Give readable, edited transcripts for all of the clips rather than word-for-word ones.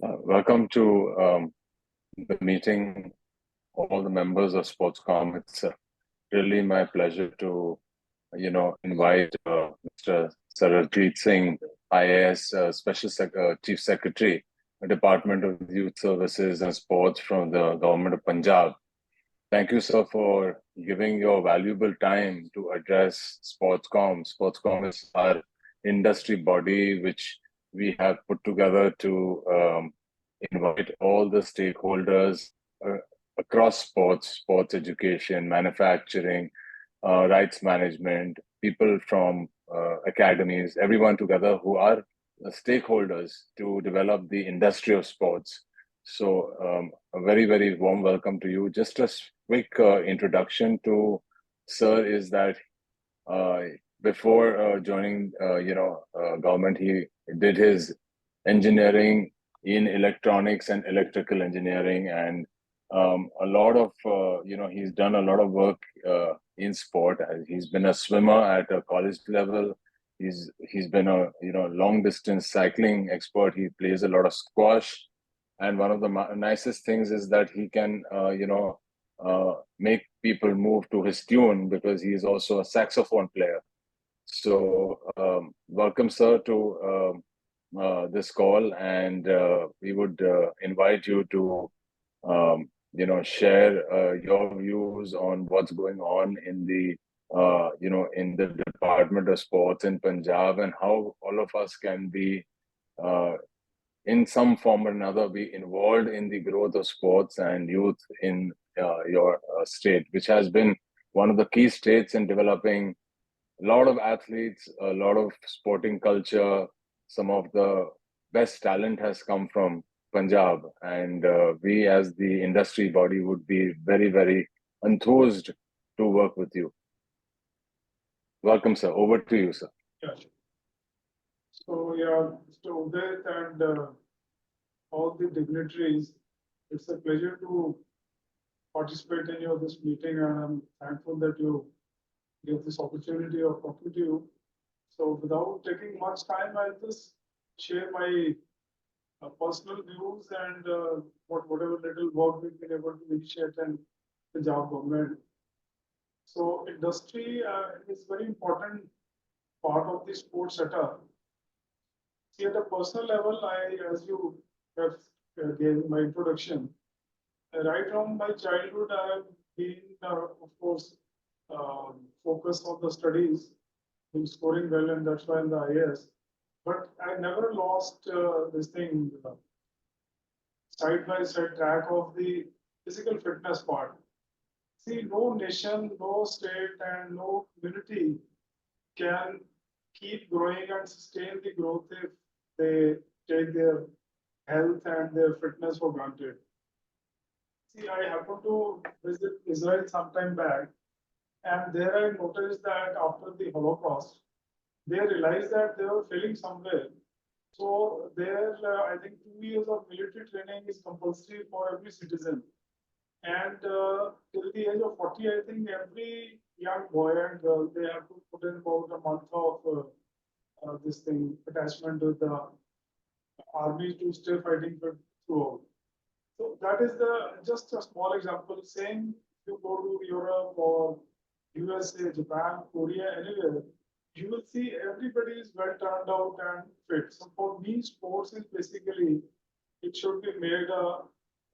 Welcome to the meeting, all the members of Sportscom. It's really my pleasure to, invite Mr. Sarvjit Singh, IAS Chief Secretary, Department of Youth Services and Sports from the Government of Punjab. Thank you, sir, for giving your valuable time to address Sportscom. Sportscom is our industry body, which we have put together to invite all the stakeholders uh, across sports education, manufacturing, rights management, people from academies, everyone together who are stakeholders to develop the industry of sports. So, a very, very warm welcome to you. Just a quick introduction to Sir is that uh, before joining, government, he did his engineering in electronics and electrical engineering, and a lot of he's done a lot of work in sport. He's been a swimmer at a college level. He's been a long distance cycling expert. He plays a lot of squash, and one of the nicest things is that he can make people move to his tune because he is also a saxophone player. So welcome, sir, to this call, and we would invite you to share your views on what's going on in the in the Department of Sports in Punjab, and how all of us can be uh, in some form or another be involved in the growth of sports and youth in your state, which has been one of the key states in developing a lot of athletes, a lot of sporting culture. Some of the best talent has come from Punjab, and we, as the industry body, would be very, very enthused to work with you. Welcome, sir. Over to you, sir. Yeah, sure. So, yeah, Mr. Udit and all the dignitaries, it's a pleasure to participate in your this meeting, and I'm thankful that you give this opportunity of talking to you. So, without taking much time, I'll just share my personal views and whatever little work we've been able to initiate in the job government. So, industry is very important part of the sports setup. See, at a personal level, as you have gave my introduction, right from my childhood, I have been, of course, focused on the studies, been scoring well, and that's why in the IAS. But I never lost this thing, side by side track of the physical fitness part. See, no nation, no state, and no community can keep growing and sustain the growth if they take their health and their fitness for granted. See, I happened to visit Israel sometime back, and there I noticed that after the Holocaust, they realized that they were failing somewhere. So there, I think 2 years of military training is compulsory for every citizen. And till the age of 40, I think every young boy and girl, they have to put in about a month of this thing, attachment with the army to stay fighting for throughout. So that is the just a small example. Same if you go to Europe or USA, Japan, Korea, anywhere, you will see everybody is well turned out and fit. So for me, sports is basically it should be made a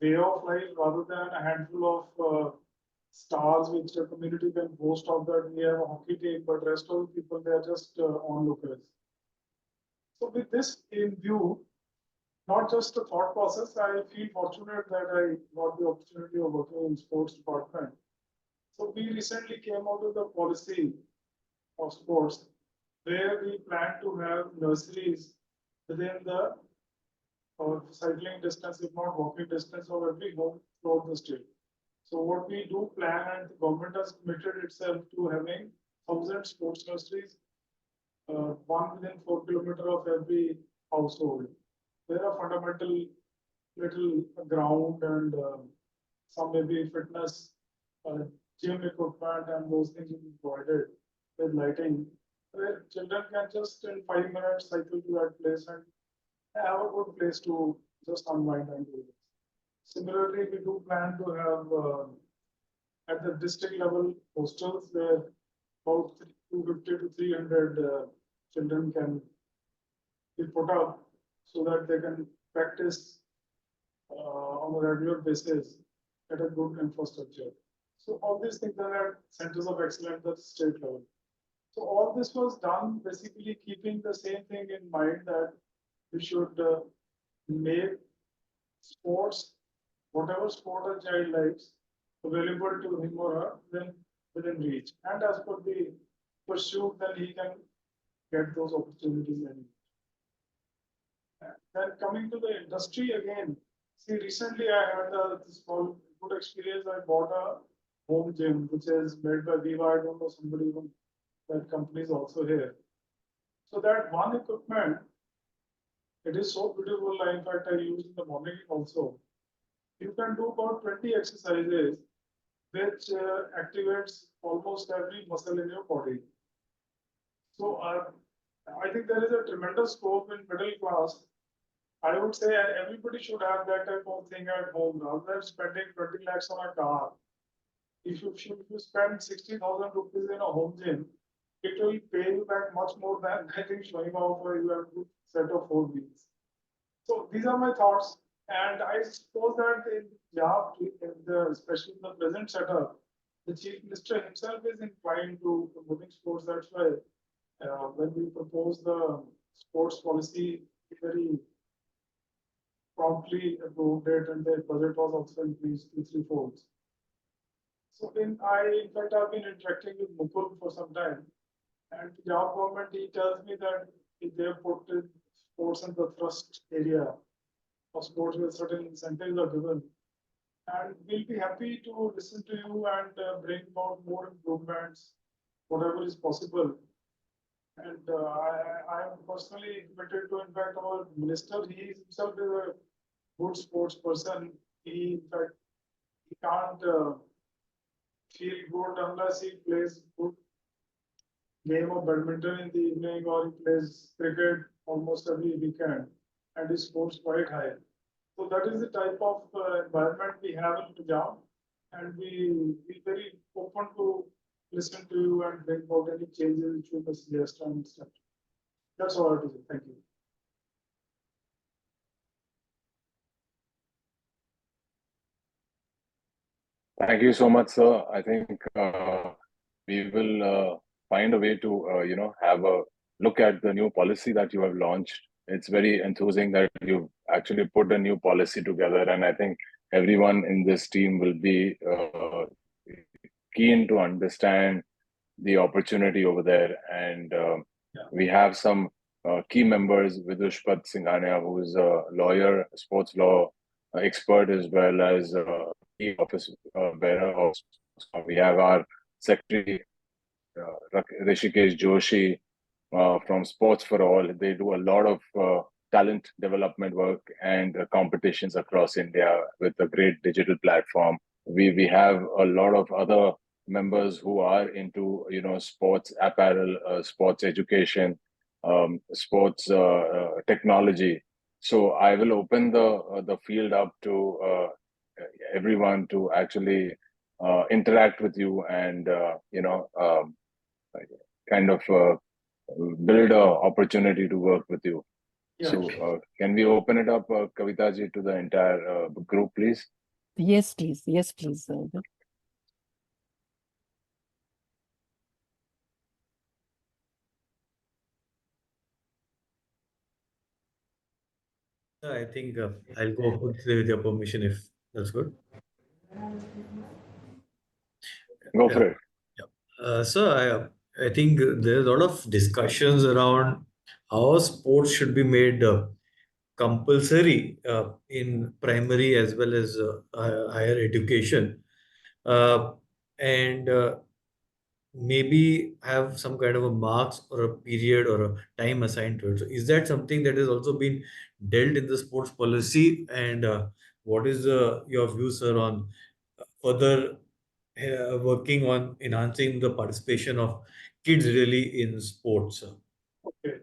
way of life rather than a handful of stars which a community can boast of that we have a hockey team, but rest of the people they are just onlookers. So with this in view, not just a thought process. I feel fortunate that I got the opportunity of working in sports department. So we recently came out with a policy of sports where we plan to have nurseries within the cycling distance, if not walking distance, of every home throughout the state. So what we do plan, and the government has committed itself to having 1,000 sports nurseries, one within 4 kilometers of every household. There are fundamental little ground and some maybe fitness, gym equipment, and those things will be provided with lighting, where children can just in 5 minutes cycle to that place and have a good place to just unwind and do this. Similarly, we do plan to have at the district level hostels where about 250 to 300 children can be put up so that they can practice on a regular basis at a good infrastructure. So all these things are at centers of excellence at state level. So all this was done basically keeping the same thing in mind that we should make sports, whatever sport a child likes, available to him or her, then within reach. And as per the pursuit, then he can get those opportunities. And then coming to the industry again, see, recently I had a small good experience. I bought a home gym, which is made by Viva. I don't know, somebody from that company is also here. So that one equipment, it is so beautiful. In fact, I use in the morning also. You can do about 20 exercises, which activates almost every muscle in your body. So I think there is a tremendous scope in middle class. I would say everybody should have that type of thing at home rather than spending 20 lakhs on a car. If you spend 60,000 rupees in a home gym, it will pay you back much more than I think showing off where you have a good set of 4 wheels. So these are my thoughts. And I suppose that in Punjab, especially in the present setup, the Chief Minister himself is inclined to promoting sports. That's why when we proposed the sports policy, he very promptly approved it, and the budget was also increased to 3 folds. So in fact, I've been interacting with Mukul for some time, and the Punjab government, he tells me that they have put sports in the thrust area of sports where certain incentives are given. And we'll be happy to listen to you and bring about more improvements, whatever is possible. And I am personally committed to, in fact, our minister, he himself is a good sports person. He, in fact, he can't feel good unless he plays good game of badminton in the evening or he plays cricket almost every weekend and he scores quite high. So that is the type of environment we have in Punjab, and we very open to listen to you and bring about any changes which you may suggest and stuff. That's all I have to say. Thank you. Thank you so much, sir. I think we will find a way to, have a look at the new policy that you have launched. It's very enthusing that you've actually put a new policy together, and I think everyone in this team will be keen to understand the opportunity over there. And we have some key members, Vidushpat Singhania, who is a lawyer, sports law expert, as well as key office bearer of Sportscom. We have our secretary, Rishikesh Joshi, from Sports for All. They do a lot of talent development work and competitions across India with a great digital platform. We have a lot of other members who are into sports apparel, sports education, sports technology. So I will open the field up to everyone to actually interact with you and kind of build a opportunity to work with you. Yeah. So can we open it up, Kavita ji, to the entire group, please? Yes, please. Yes, please. I think I'll go with your permission if that's good. Go for it. So I think there's a lot of discussions around how sports should be made compulsory in primary as well as higher education, and maybe have some kind of a marks or a period or a time assigned to it. So is that something that has also been dealt in the sports policy? And what is your view, sir, on further working on enhancing the participation of kids really in sports? Okay.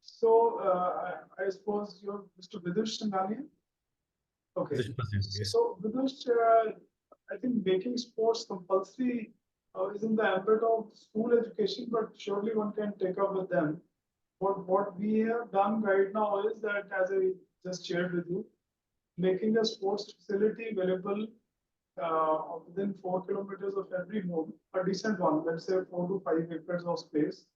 So I suppose you're Mr. Vidush Singhania. Okay. 6%, yes. So, because I think making sports compulsory is in the ambit of school education, but surely one can take up with them. What we have done right now is that, as I just shared with you, making a sports facility available within 4 kilometers of every home, a decent one, let's say 4 to 5 acres of space,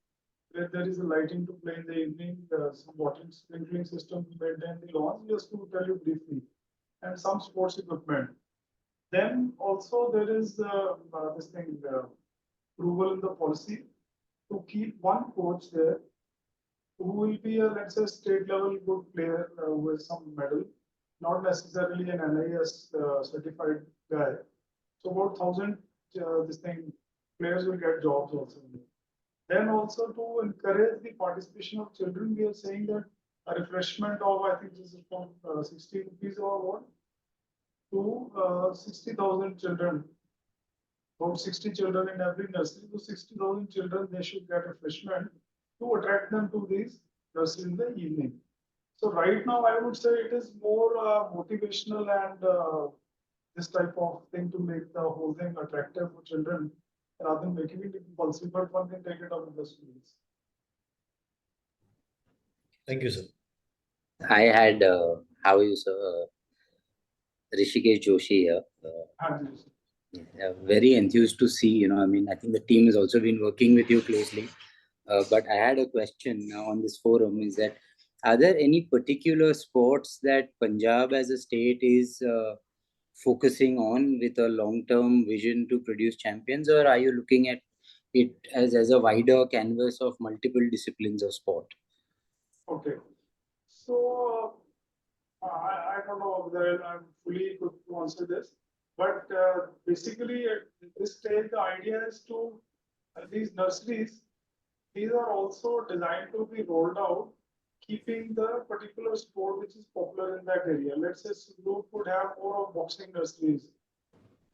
where there is a lighting to play in the evening, some water sprinkling system to maintain the lawns, just to tell you briefly, and some sports equipment. Then also there is this thing, approval in the policy to keep one coach there who will be a, let's say, state level good player with some medal, not necessarily an NIS certified guy. So about 1,000 this thing players will get jobs also. Then also to encourage the participation of children, we are saying that a refreshment of, I think this is from 60 rupees or what, to 60,000 children, about 60 children in every nursery. To 60,000 children, they should get refreshment to attract them to these nurseries in the evening. So right now, I would say it is more motivational and this type of thing to make the whole thing attractive for children rather than making it compulsory, but one can take it up with the schools. Thank you, sir. I had, how are you, sir? Rishikesh Joshi here. Very enthused to see, I mean, I think the team has also been working with you closely. But I had a question on this forum is that, are there any particular sports that Punjab as a state is focusing on with a long-term vision to produce champions, or are you looking at it as a wider canvas of multiple disciplines of sport? Okay. So I don't know whether I'm fully equipped to answer this, but basically at this stage, the idea is to these nurseries, these are also designed to be rolled out, keeping the particular sport which is popular in that area. Let's say Sudoku could have more of boxing nurseries.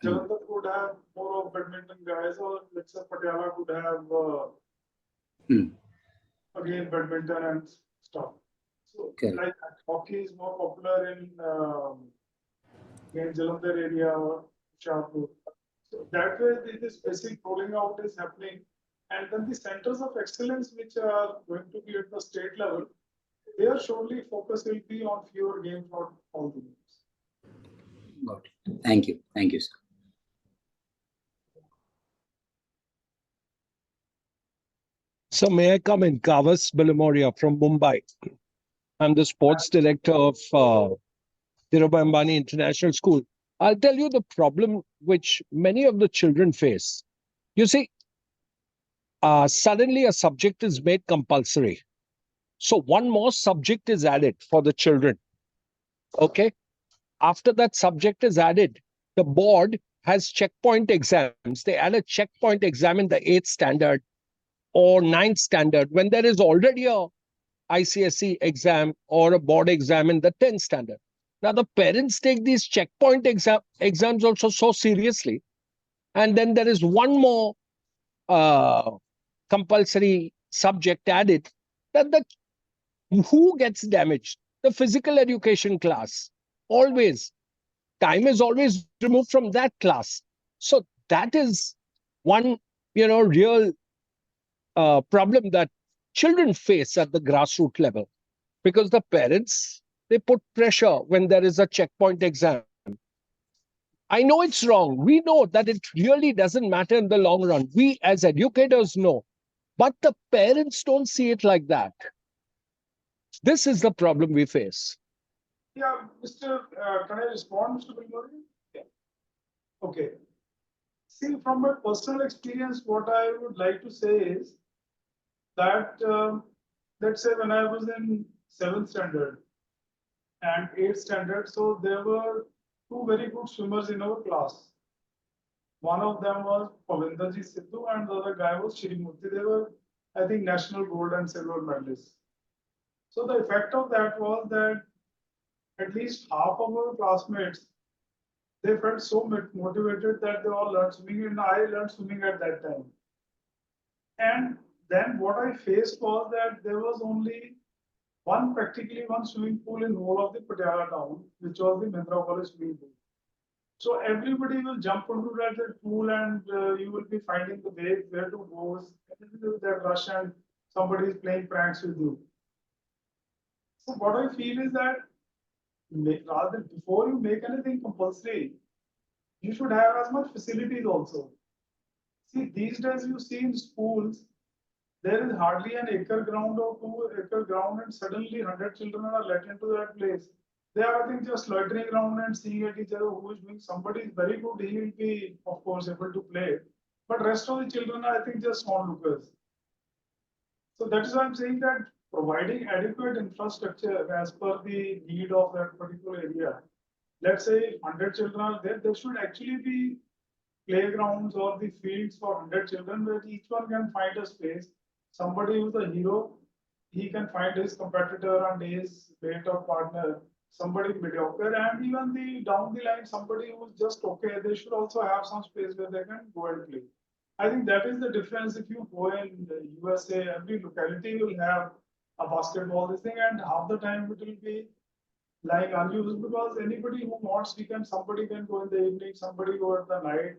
Jalandhar could have more of badminton guys, or let's say Patiala could have again badminton and stuff. So like hockey is more popular in Jalandhar area or Shahpur. So that way this basic rolling out is happening. And then the centers of excellence which are going to be at the state level, their surely focus will be on fewer games, not all the games. Got it. Thank you. Thank you, sir. So may I come in? Kavas Bilamoria from Mumbai. I'm the sports director of Dhirubhai Ambani International School. I'll tell you the problem which many of the children face. You see, suddenly a subject is made compulsory. So one more subject is added for the children. Okay. After that subject is added, the board has checkpoint exams. They add a checkpoint exam in the 8th standard or 9th standard when there is already a ICSE exam or a board exam in the 10th standard. Now, the parents take these checkpoint exams also so seriously. And then there is one more compulsory subject added, that who gets damaged? The physical education class. Always. Time is always removed from that class. So that is one, real problem that children face at the grassroots level, because the parents, they put pressure when there is a checkpoint exam. I know it's wrong. We know that it really doesn't matter in the long run. We as educators know, but the parents don't see it like that. This is the problem we face. Yeah, Mr. Can I respond, Mr. Bilmori? Yeah. Okay. See, from my personal experience, what I would like to say is that, let's say when I was in 7th standard and 8th standard, so there were two very good swimmers in our class. One of them was Pavinderji Sidhu and the other guy was Shirimurti. They were, I think, national gold and silver medalists. So the effect of that was that at least half of our classmates, they felt so motivated that they all learned swimming, and I learned swimming at that time. And then what I faced was that there was only practically one swimming pool in whole of the Patiala town, which was the Mehndra College swimming pool. So everybody will jump into that pool, and you will be finding the way where to go. That rush, and somebody is playing pranks with you. So what I feel is that rather before you make anything compulsory, you should have as much facilities also. See, these days you see in schools, there is hardly an acre ground or 2 acre ground, and suddenly 100 children are let into that place. They are, I think, just loitering around and seeing at each other who is doing. Somebody is very good, he will be, of course, able to play. But rest of the children are, I think, just onlookers. So that is why I'm saying that providing adequate infrastructure as per the need of that particular area. Let's say 100 children are there should actually be playgrounds or the fields for 100 children where each one can find a space. Somebody who's a hero, he can find his competitor and his mate or partner. Somebody mediocre, and even the down the line, somebody who's just okay, they should also have some space where they can go and play. I think that is the difference. If you go in the USA, every locality will have a basketball this thing, and half the time it will be lying unused because anybody who wants, somebody can go in the evening, somebody go at the night.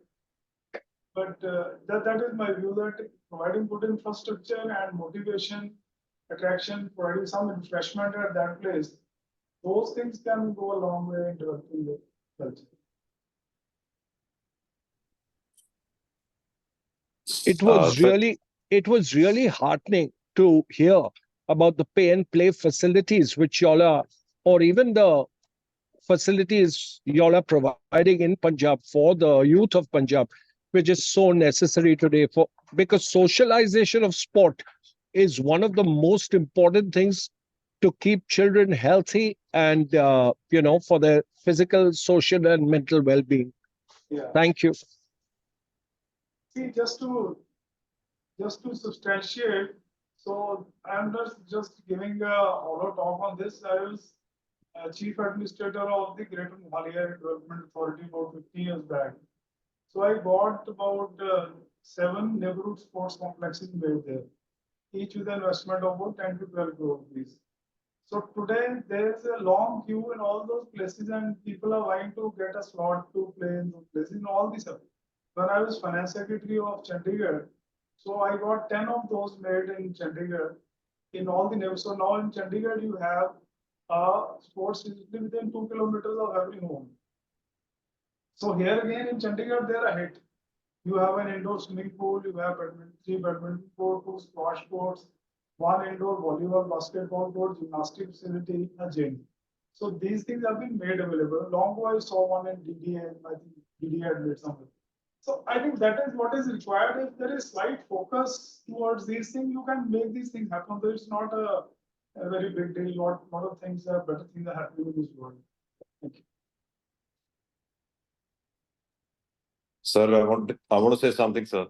But that is my view, that providing good infrastructure and motivation, attraction, providing some refreshment at that place, those things can go a long way in developing the culture. It was Sir, really heartening to hear about the pay and play facilities which y'all are, or even the facilities y'all are providing in Punjab for the youth of Punjab, which is so necessary today for, because socialization of sport is one of the most important things to keep children healthy and for their physical, social, and mental well-being. Yeah. Thank you. See, just to substantiate, so I'm not just giving a hollow talk on this. I was chief administrator of the Greater Mohali Area Development Authority about 15 years back. So I got about 7 neighborhood sports complexes made there, each with an investment of about 10 to 12 crore rupees. So today there is a long queue in all those places, and people are vying to get a slot to play in those places in all these. When I was finance secretary of Chandigarh, so I got 10 of those made in Chandigarh in all the neighborhoods. So now in Chandigarh you have a sports facility within 2 kilometers of every home. So here again in Chandigarh they're a hit. You have an indoor swimming pool, you have 3 badminton court, 2 squash courts, 1 indoor volleyball, basketball court, gymnastic facility, a gym. So these things have been made available. Long ago I saw one in DDA, I think DDA had made something. So I think that is what is required. If there is slight focus towards these things, you can make these things happen. So it's not a very big deal. Lot of things are better things are happening in this world. Thank you. Sir, I want to say something, sir.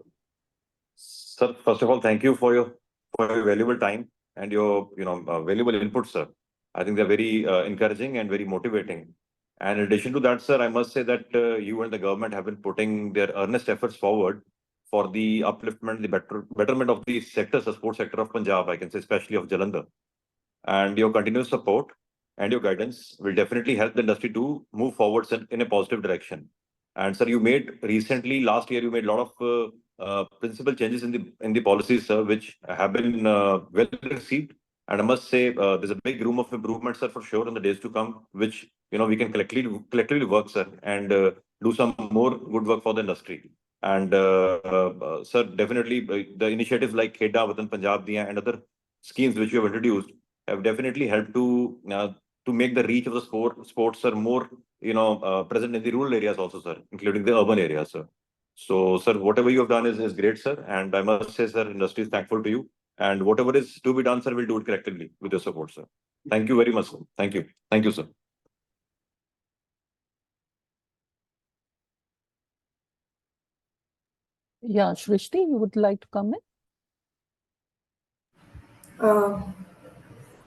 Sir, first of all, thank you for your valuable time and your valuable input, sir. I think they're very encouraging and very motivating. And in addition to that, sir, I must say that you and the government have been putting their earnest efforts forward for the upliftment, the betterment of the sectors, the sports sector of Punjab, I can say, especially of Jalandhar. And your continuous support and your guidance will definitely help the industry to move forward in a positive direction. And sir, you made recently, last year, you made a lot of principal changes in the policies, sir, which have been well received. And I must say, there's a big room of improvement, sir, for sure in the days to come, which we can collectively work, sir, and do some more good work for the industry. And sir, definitely the initiatives like Kheda within Punjab Diya and other schemes which you have introduced have definitely helped to make the reach of the sports are more present in the rural areas also, sir, including the urban areas, sir. So, sir, whatever you have done is great, sir, and I must say, sir, industry is thankful to you. And whatever is to be done, sir, we'll do it collectively with your support, sir. Thank you very much, sir. Thank you, sir. Yeah, Shrishti, you would like to comment?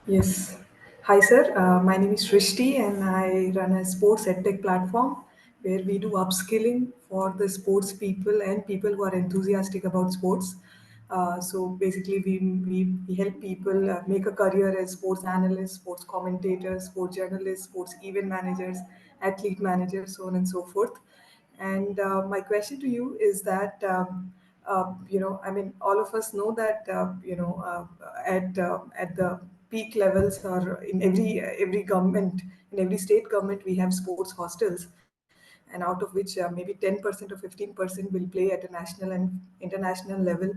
Yes. Hi, sir. My name is Shrishti, and I run a sports edtech platform where we do upskilling for the sports people and people who are enthusiastic about sports. So basically, we help people make a career as sports analysts, sports commentators, sports journalists, sports event managers, athlete managers, so on and so forth. And my question to you is that, I mean, all of us know that, at the peak levels, or in every government, in every state government, we have sports hostels, and out of which maybe 10% or 15% will play at a national and international level.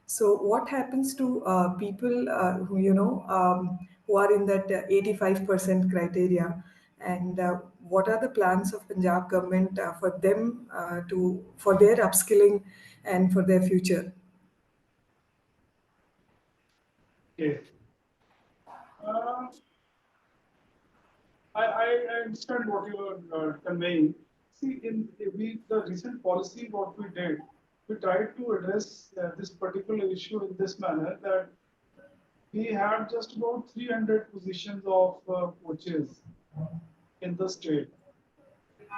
So what happens to people who are in that 85% criteria, and what are the plans of Punjab government for them for their upskilling and for their future? Okay. I understand what you are conveying. See, the recent policy, what we did, we tried to address this particular issue in this manner, that we had just about 300 positions of coaches in the state.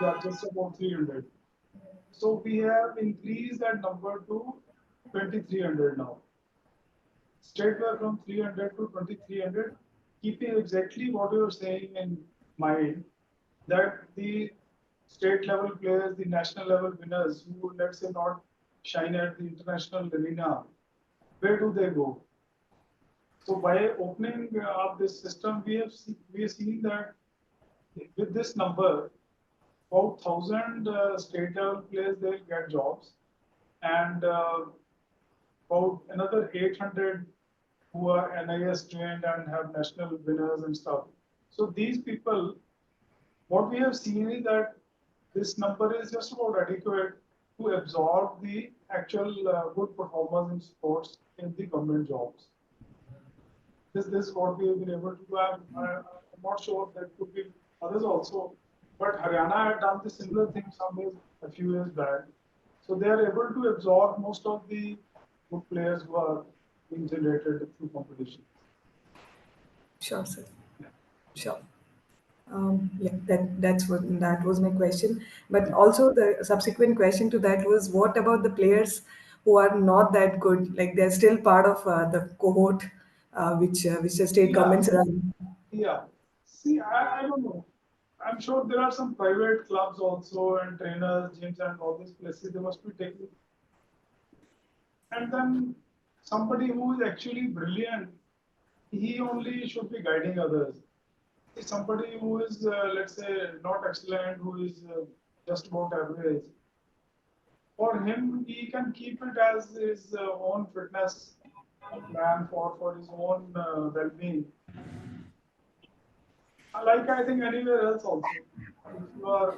Yeah, just about 300. So we have increased that number to 2,300 now. Statewide from 300 to 2,300, keeping exactly what you are saying in mind, that the state level players, the national level winners who, let's say, not shine at the international arena, where do they go? So by opening up this system, we have seen that with this number, about 1,000 state level players, they'll get jobs, and about another 800 who are NIS trained and have national winners and stuff. So these people, what we have seen is that this number is just about adequate to absorb the actual good performance in sports in the government jobs. This is what we have been able to do. I'm not sure that could be others also, but Haryana had done the similar thing a few years back. So they are able to absorb most of the good players who are being generated through competition. Sure, sir. Sure. Yeah, that was my question. But also the subsequent question to that was, what about the players who are not that good? Like they're still part of the cohort which the state governments run. Yeah. See, I don't know. I'm sure there are some private clubs also and trainers, gyms and all these places. They must be taking. And then somebody who is actually brilliant, he only should be guiding others. See, somebody who is, let's say, not excellent, who is just about average, for him, he can keep it as his own fitness plan for his own well-being. Like I think anywhere else also. If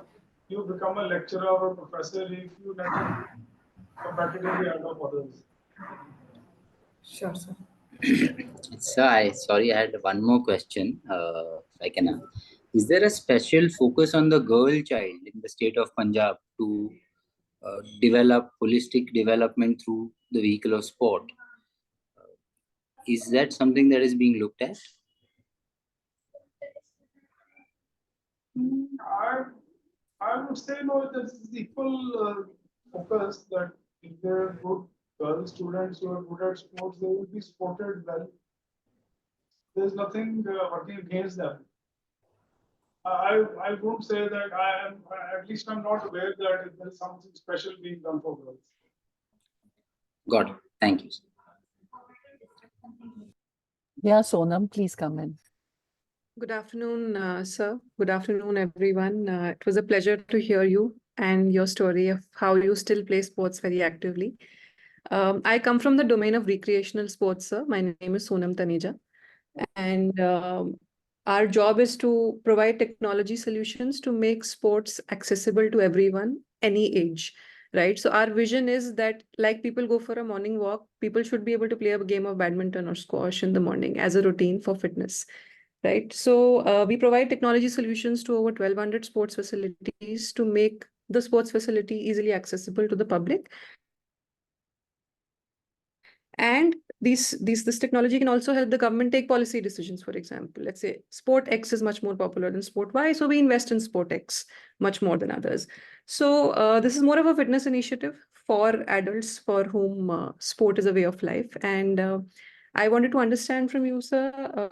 you become a lecturer or a professor, if you naturally competitively ahead of others. Sure, sir. So I had one more question. If I can. Is there a special focus on the girl child in the state of Punjab to develop holistic development through the vehicle of sport? Is that something that is being looked at? I would say no, there's equal focus that if there are good girl students who are good at sports, they will be supported well. There's nothing working against them. I won't say that at least I'm not aware that there is something special being done for girls. Got it. Thank you. Yeah, Sonam, please come in. Good afternoon, sir. Good afternoon, everyone. It was a pleasure to hear you and your story of how you still play sports very actively. I come from the domain of recreational sports, sir. My name is Sonam Taneja. And our job is to provide technology solutions to make sports accessible to everyone, any age, right? So our vision is that like people go for a morning walk, people should be able to play a game of badminton or squash in the morning as a routine for fitness. Right. So we provide technology solutions to over 1,200 sports facilities to make the sports facility easily accessible to the public. And this technology can also help the government take policy decisions. For example, let's say sport X is much more popular than sport Y, so we invest in sport X much more than others. So this is more of a fitness initiative for adults for whom sport is a way of life. And I wanted to understand from you, sir,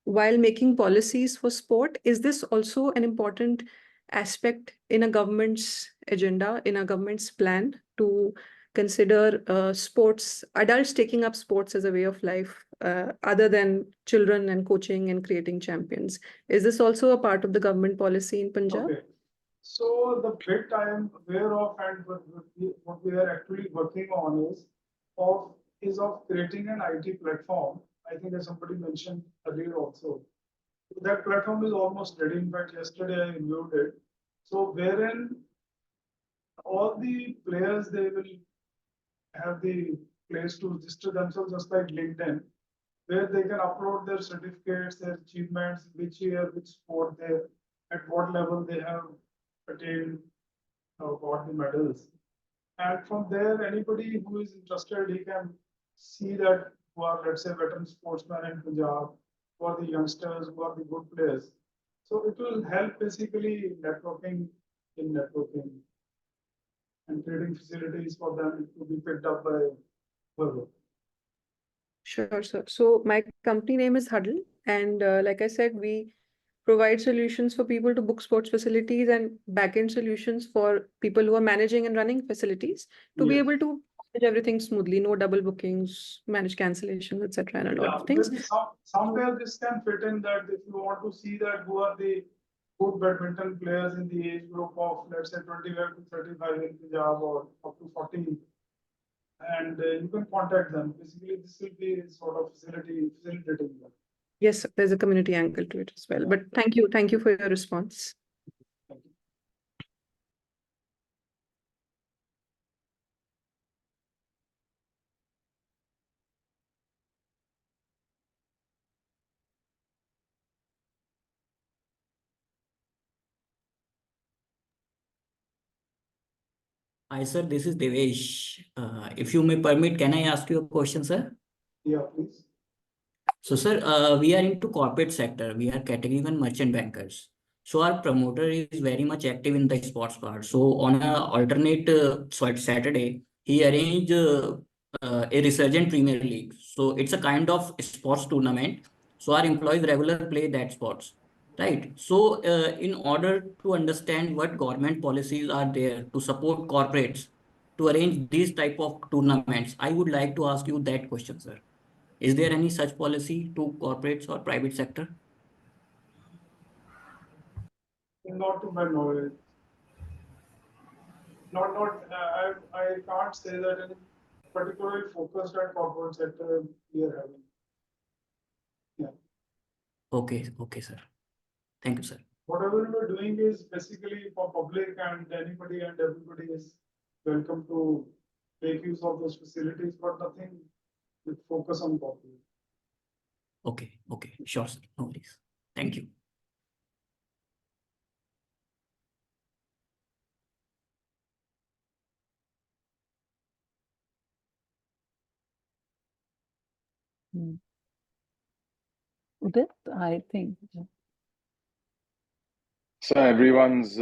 while making policies for sport, is this also an important aspect in a government's agenda, in a government's plan to consider adults taking up sports as a way of life, other than children and coaching and creating champions? Is this also a part of the government policy in Punjab? Okay. So the bit I am aware of and what we are actually working on is of creating an IT platform. I think as somebody mentioned earlier also. That platform is almost ready. In fact, yesterday I reviewed it. So wherein all the players, they will have the place to register themselves just like LinkedIn, where they can upload their certificates, their achievements, which year, which sport they, at what level they have attained, got the medals. And from there, anybody who is interested, he can see that who are, let's say, veteran sportsmen in Punjab, who are the youngsters, who are the good players. So it will help basically networking and trading facilities for them to be picked up by whoever. Sure, sir. So my company name is Huddle, and like I said, we provide solutions for people to book sports facilities and backend solutions for people who are managing and running facilities to be Yes. able to manage everything smoothly, no double bookings, manage cancellations, etc., and a lot of things. Maybe somewhere this can fit in that if you want to see that who are the good badminton players in the age group of, let's say, 25 to 35 in Punjab or up to 40, and you can contact them. Basically, this will be sort of facilitating them. Yes, there's a community angle to it as well. But thank you for your response. Thank you. Hi, sir. This is Devesh. If you may permit, can I ask you a question, sir? Yeah, please. So, sir, we are into corporate sector. We are category 1 merchant bankers. So our promoter is very much active in the sports part. So on a alternate Saturday, he arranged a resurgent Premier League. So it's a kind of sports tournament. So our employees regularly play that sports. Right. So in order to understand what government policies are there to support corporates to arrange these type of tournaments, I would like to ask you that question, sir. Is there any such policy to corporates or private sector? Not to my knowledge. I can't say that any particularly focused on corporate sector we are having. Yeah. Okay, sir. Thank you, sir. Whatever we're doing is basically for public, and anybody and everybody is welcome to make use of those facilities, but nothing with focus on corporate. Okay, sure, sir. No worries. Thank you. Udit, I think. So everyone's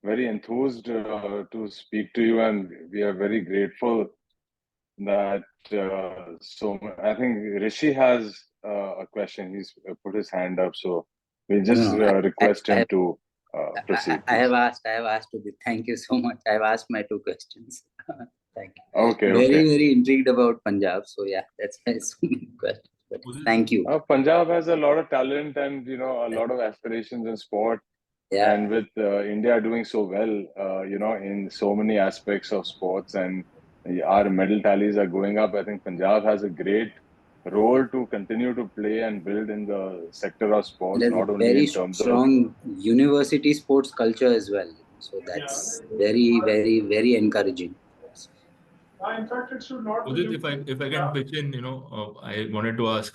very enthused to speak to you, and we are very grateful that. So I think Rishi has a question. He's put his hand up, so we'll just request him to proceed. I have asked Udit. Thank you so much. I've asked my 2 questions. Thank you. Okay. Very intrigued about Punjab. So yeah, that's my question. But thank you. Punjab has a lot of talent and a lot of aspirations in sport. Yeah. And with India doing so well, in so many aspects of sports, and our medal tallies are going up, I think Punjab has a great role to continue to play and build in the sector of sports, There's not a only very in terms strong university sports culture as well. So that's very encouraging. In fact, it should not be. Udit, if I can pitch in, I wanted to ask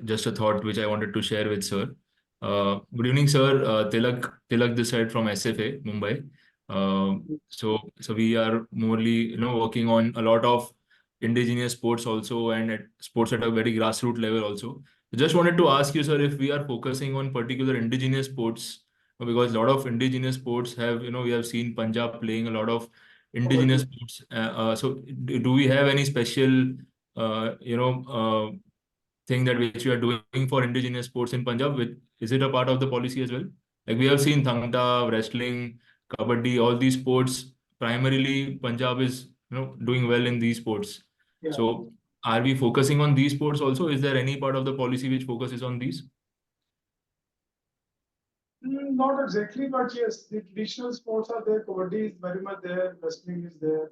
just a thought which I wanted to share with sir. Good evening, sir. Tilak this side from SFA, Mumbai. So we are morely, working on a lot of indigenous sports also, and at sports at a very grassroots level also. Just wanted to ask you, sir, if we are focusing on particular indigenous sports, because a lot of indigenous sports have, we have seen Punjab playing a lot of indigenous sports. So do we have any special, thing that which we are doing for indigenous sports in Punjab? Is it a part of the policy as well? Like we have seen Thangta, wrestling, kabaddi, all these sports. Primarily, Punjab is doing well in these sports. Yeah. So, are we focusing on these sports also? Is there any part of the policy which focuses on these? Not exactly, but yes, the traditional sports are there. Kabaddi is very much there. Wrestling is there,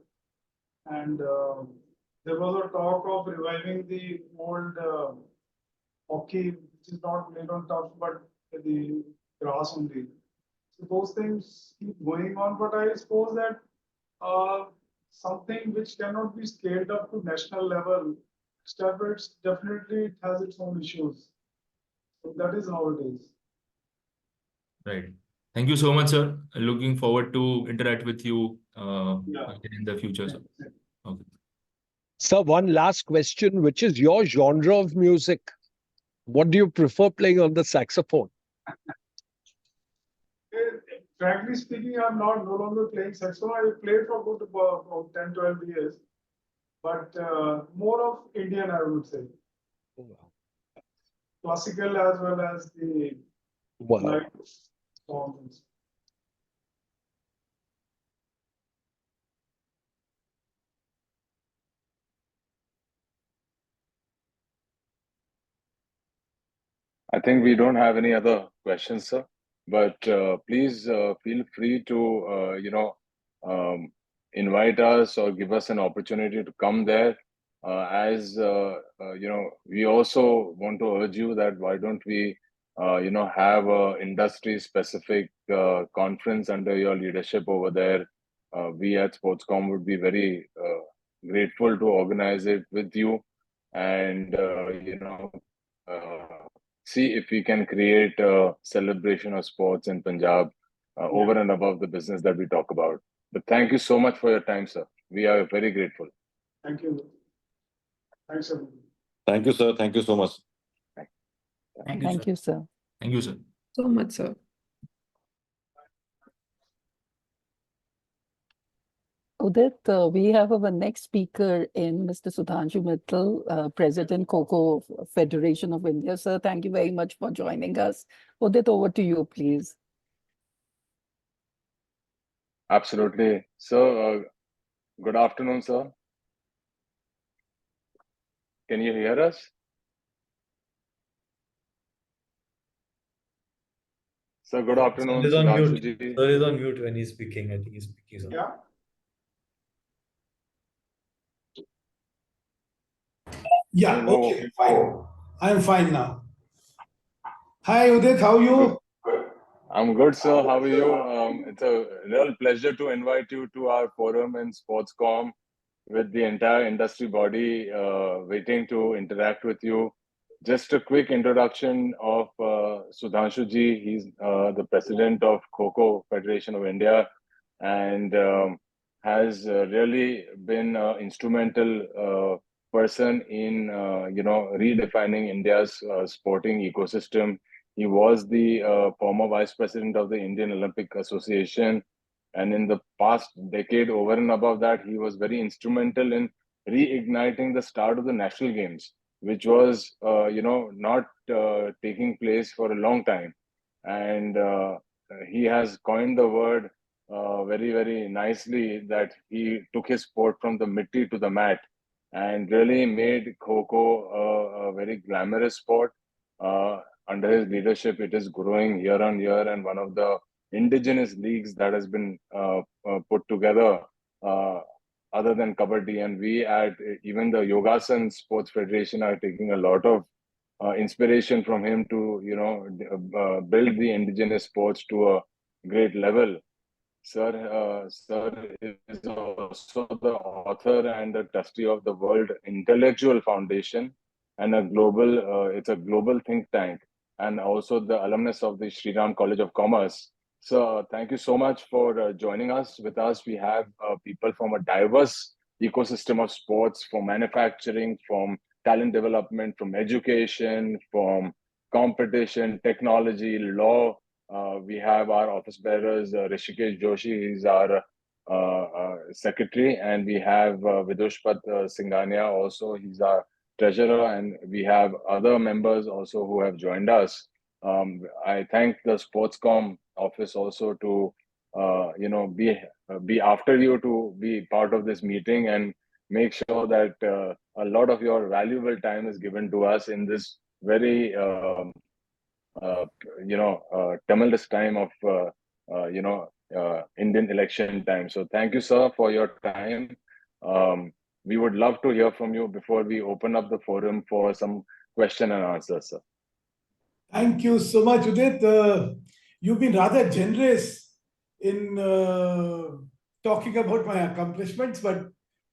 and there was a talk of reviving the old hockey, which is not made on turf but the grass only. So those things keep going on, but I suppose that something which cannot be scaled up to national level, steroids definitely it has its own issues. So that is how it is. Right. Thank you so much, sir. Looking forward to interact with you Yeah. in the future, sir. Yeah. Okay. Sir, one last question, which is your genre of music? What do you prefer playing on the saxophone? Frankly speaking, I'm no longer playing saxophone. I played for about 10, 12 years, but more of Indian, I would say. Classical as well as the Wow. light songs. I think we don't have any other questions, sir. But please feel free to invite us or give us an opportunity to come there. We also want to urge you that why don't we have a industry specific conference under your leadership over there. We at Sportscom would be very grateful to organize it with you, and see if we can create a celebration of sports in Punjab over and above the business that we talk about. But thank you so much for your time, sir. We are very grateful. Thank you. Thanks, everyone. Thank you, sir. Thank you so much. Thank you, Thank sir. you, sir. Thank you, sir. So much, sir. Udit, we have our next speaker in Mr. Sudhanshu Mittal, President Kho Federation of India. Sir, thank you very much for joining us. Udit, over to you, please. Absolutely. So, good afternoon, sir. Can you hear us? Sir, good afternoon, Sir is on Sudhanshu mute. ji. Sir is on mute when he's speaking. I think he's speaking something. Yeah. Yeah, okay, fine. I'm fine now. Hi, Udit, how are you? I'm good, sir. How are you? It's a real pleasure to invite you to our forum in Sportscom with the entire industry body waiting to interact with you. Just a quick introduction of Sudhanshu ji. He's the president of Kho Federation of India, and has really been an instrumental person in redefining India's sporting ecosystem. He was the former vice president of the Indian Olympic Association, and in the past decade, over and above that, he was very instrumental in reigniting the start of the national games, which was not taking place for a long time. And he has coined the word very, very nicely, that he took his sport from the mitti to the mat and really made Kho a very glamorous sport. Under his leadership, it is growing year on year, and one of the indigenous leagues that has been put together, other than Kabaddi. And we at even the Yogasan Sports Federation are taking a lot of inspiration from him to build the indigenous sports to a great level. Sir is also the author and the trustee of the World Intellectual Foundation, and it's a global think tank, and also the alumnus of the Sri Ram College of Commerce. So thank you so much for joining us. With us, we have people from a diverse ecosystem of sports, from manufacturing, from talent development, from education, from competition, technology, law. We have our office bearers, Rishikesh Joshi, he's our secretary, and we have Vidushpat Singhania also, he's our treasurer, and we have other members also who have joined us. I thank the Sportscom office also to be after you to be part of this meeting and make sure that a lot of your valuable time is given to us in this very tumultuous time of Indian election time. So thank you, sir, for your time. We would love to hear from you before we open up the forum for some question and answers, sir. Thank you so much, Udit. You've been rather generous in talking about my accomplishments, but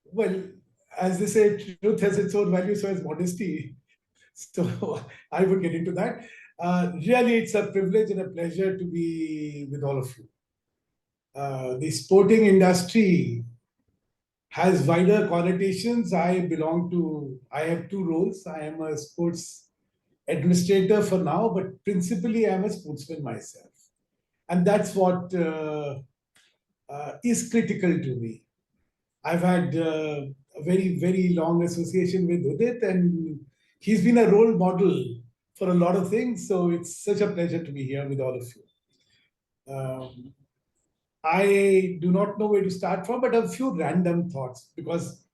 well, as they say, truth has its own value, so has modesty. So I would get into that. Really, it's a privilege and a pleasure to be with all of you. The sporting industry has wider connotations. I have two roles. I am a sports administrator for now, but principally I'm a sportsman myself. And that's what is critical to me. I've had a very, very long association with Udit, and he's been a role model for a lot of things. So it's such a pleasure to be here with all of you. I do not know where to start from, but a few random thoughts, because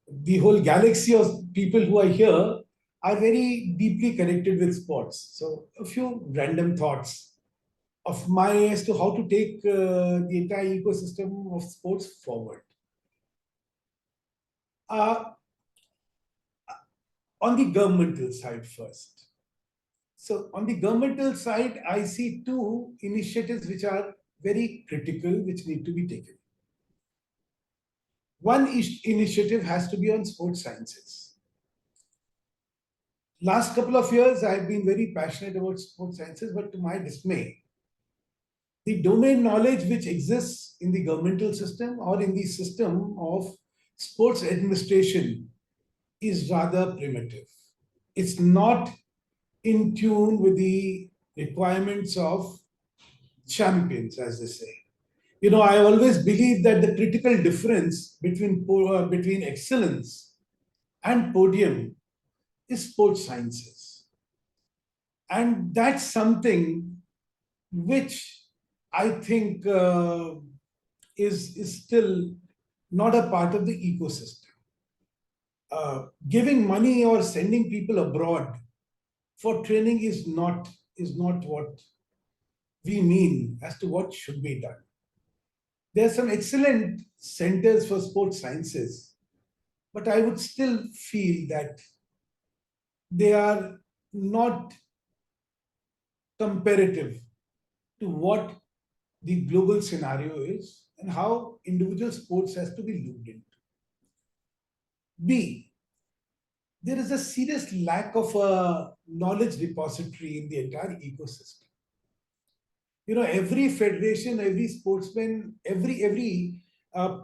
the whole galaxy of people who are here are very deeply connected with sports. So a few random thoughts of mine as to how to take the entire ecosystem of sports forward. On the governmental side first. So on the governmental side, I see two initiatives which are very critical, which need to be taken. One initiative has to be on sports sciences. Last couple of years, I've been very passionate about sports sciences, but to my dismay, the domain knowledge which exists in the governmental system or in the system of sports administration is rather primitive. It's not in tune with the requirements of champions, as they say. You know, I always believe that the critical difference between excellence and podium is sports sciences. And that's something which I think is still not a part of the ecosystem. Giving money or sending people abroad for training is not what we mean as to what should be done. There are some excellent centers for sports sciences, but I would still feel that they are not comparative to what the global scenario is and how individual sports has to be looked into. B, there is a serious lack of a knowledge repository in the entire ecosystem. You know, every federation, every sportsman, every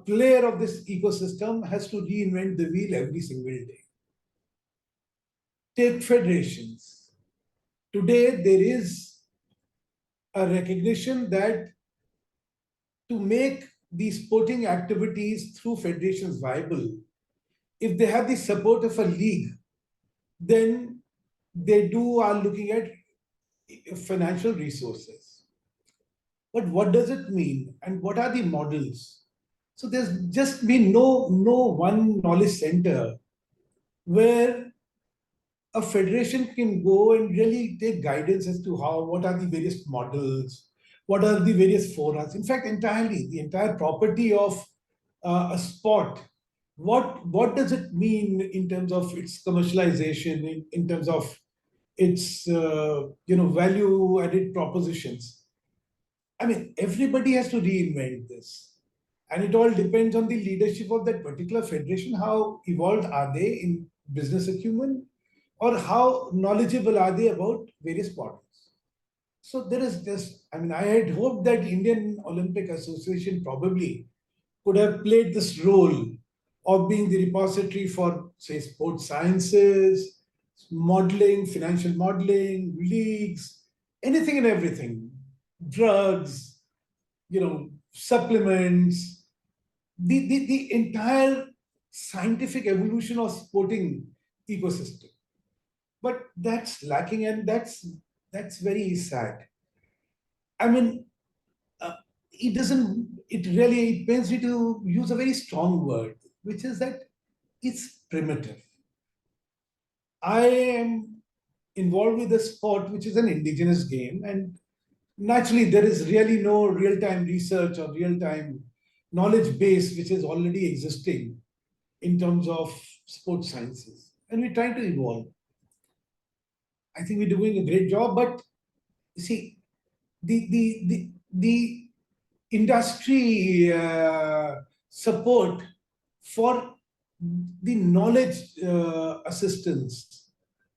player of this ecosystem has to reinvent the wheel every single day. Take federations. Today, there is a recognition that to make these sporting activities through federations viable, if they have the support of a league, then they are looking at financial resources. But what does it mean? And what are the models? So there's just been no one knowledge center where a federation can go and really take guidance as to what are the various models, what are the various forums. In fact, the entire property of a sport, what does it mean in terms of its commercialization, in terms of its value added propositions? I mean, everybody has to reinvent this. And it all depends on the leadership of that particular federation. How evolved are they in business acumen? Or how knowledgeable are they about various models? So there is just, I mean, I had hoped that Indian Olympic Association probably could have played this role of being the repository for, say, sports sciences, modeling, financial modeling, leagues, anything and everything, drugs, supplements, the entire scientific evolution of sporting ecosystem. But that's lacking, and that's very sad. I mean, it pains me to use a very strong word, which is that it's primitive. I am involved with a sport which is an indigenous game, and naturally there is really no real-time research or real-time knowledge base which is already existing in terms of sports sciences, and we're trying to evolve. I think we're doing a great job, but you see, the industry support for the knowledge assistance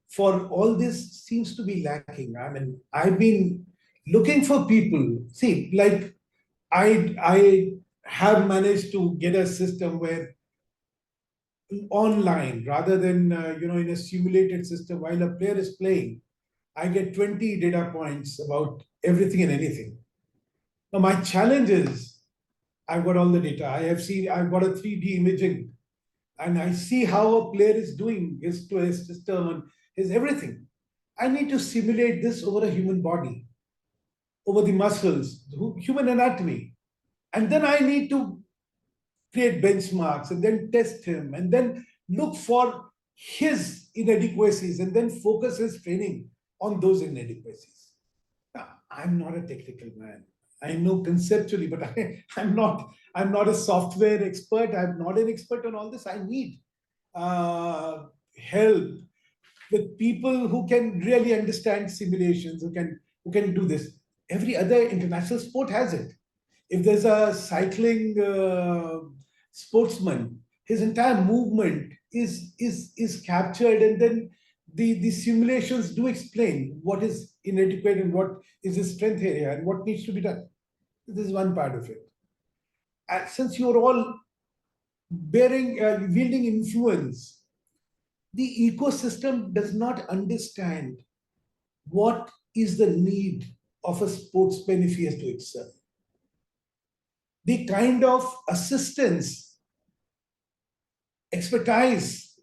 for all this seems to be lacking. I mean, I've been looking for people. See, like I have managed to get a system where online rather than in a simulated system while a player is playing, I get 20 data points about everything and anything. Now my challenge is I've got all the data. I've got a 3D imaging, and I see how a player is doing, his twist, his turn, his everything. I need to simulate this over a human body, over the muscles, human anatomy. And then I need to create benchmarks and then test him and then look for his inadequacies and then focus his training on those inadequacies. Now, I'm not a technical man. I know conceptually, but I'm not a software expert. I'm not an expert on all this. I need help with people who can really understand simulations, who can do this. Every other international sport has it. If there's a cycling sportsman, his entire movement is captured, and then the simulations do explain what is inadequate and what is his strength area and what needs to be done. This is one part of it. And since you're all wielding influence, the ecosystem does not understand what is the need of a sportsman if he has to excel. The kind of assistance, expertise,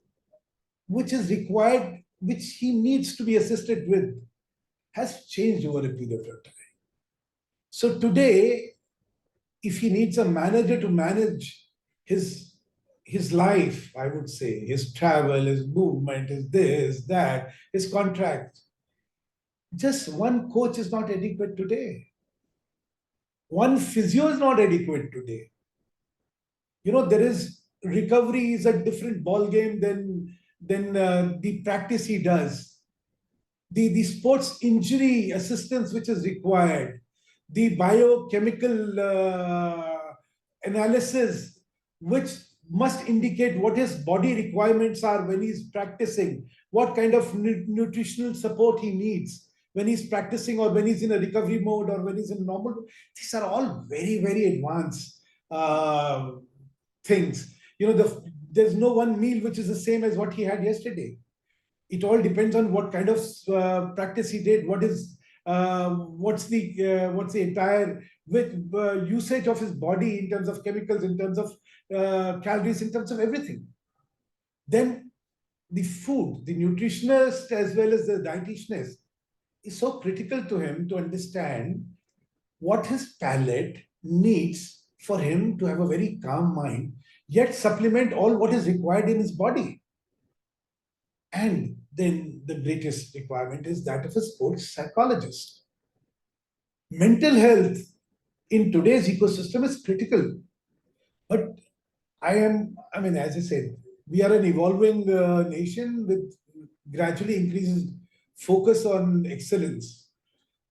which is required, which he needs to be assisted with, has changed over a period of time. So today, if he needs a manager to manage his life, I would say, his travel, his movement, his this, that, his contract, just one coach is not adequate today. One physio is not adequate today. There is recovery is a different ball game than the practice he does. The sports injury assistance which is required, the biochemical analysis which must indicate what his body requirements are when he's practicing, what kind of nutritional support he needs when he's practicing or when he's in a recovery mode or when he's in normal mode. These are all very, very advanced things. There's no one meal which is the same as what he had yesterday. It all depends on what kind of practice he did, what's the entire usage of his body in terms of chemicals, in terms of calories, in terms of everything. Then the food, the nutritionist as well as the dietitianist is so critical to him to understand what his palate needs for him to have a very calm mind, yet supplement all what is required in his body. And then the greatest requirement is that of a sports psychologist. Mental health in today's ecosystem is critical. But as I said, we are an evolving nation with gradually increasing focus on excellence.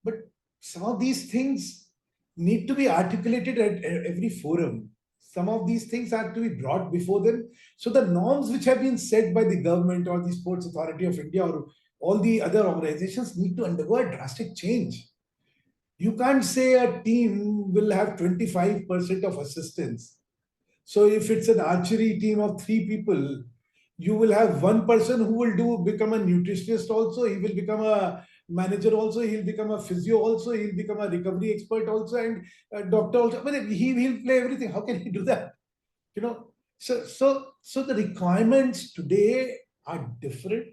But some of these things need to be articulated at every forum. Some of these things have to be brought before them. So the norms which have been set by the government or the Sports Authority of India or all the other organizations need to undergo a drastic change. You can't say a team will have 25% of assistants. So if it's an archery team of 3 people, you will have one person who will become a nutritionist also, he will become a manager also, he'll become a physio also, he'll become a recovery expert also, and a doctor also. But he'll play everything. How can he do that? You know, so the requirements today are different.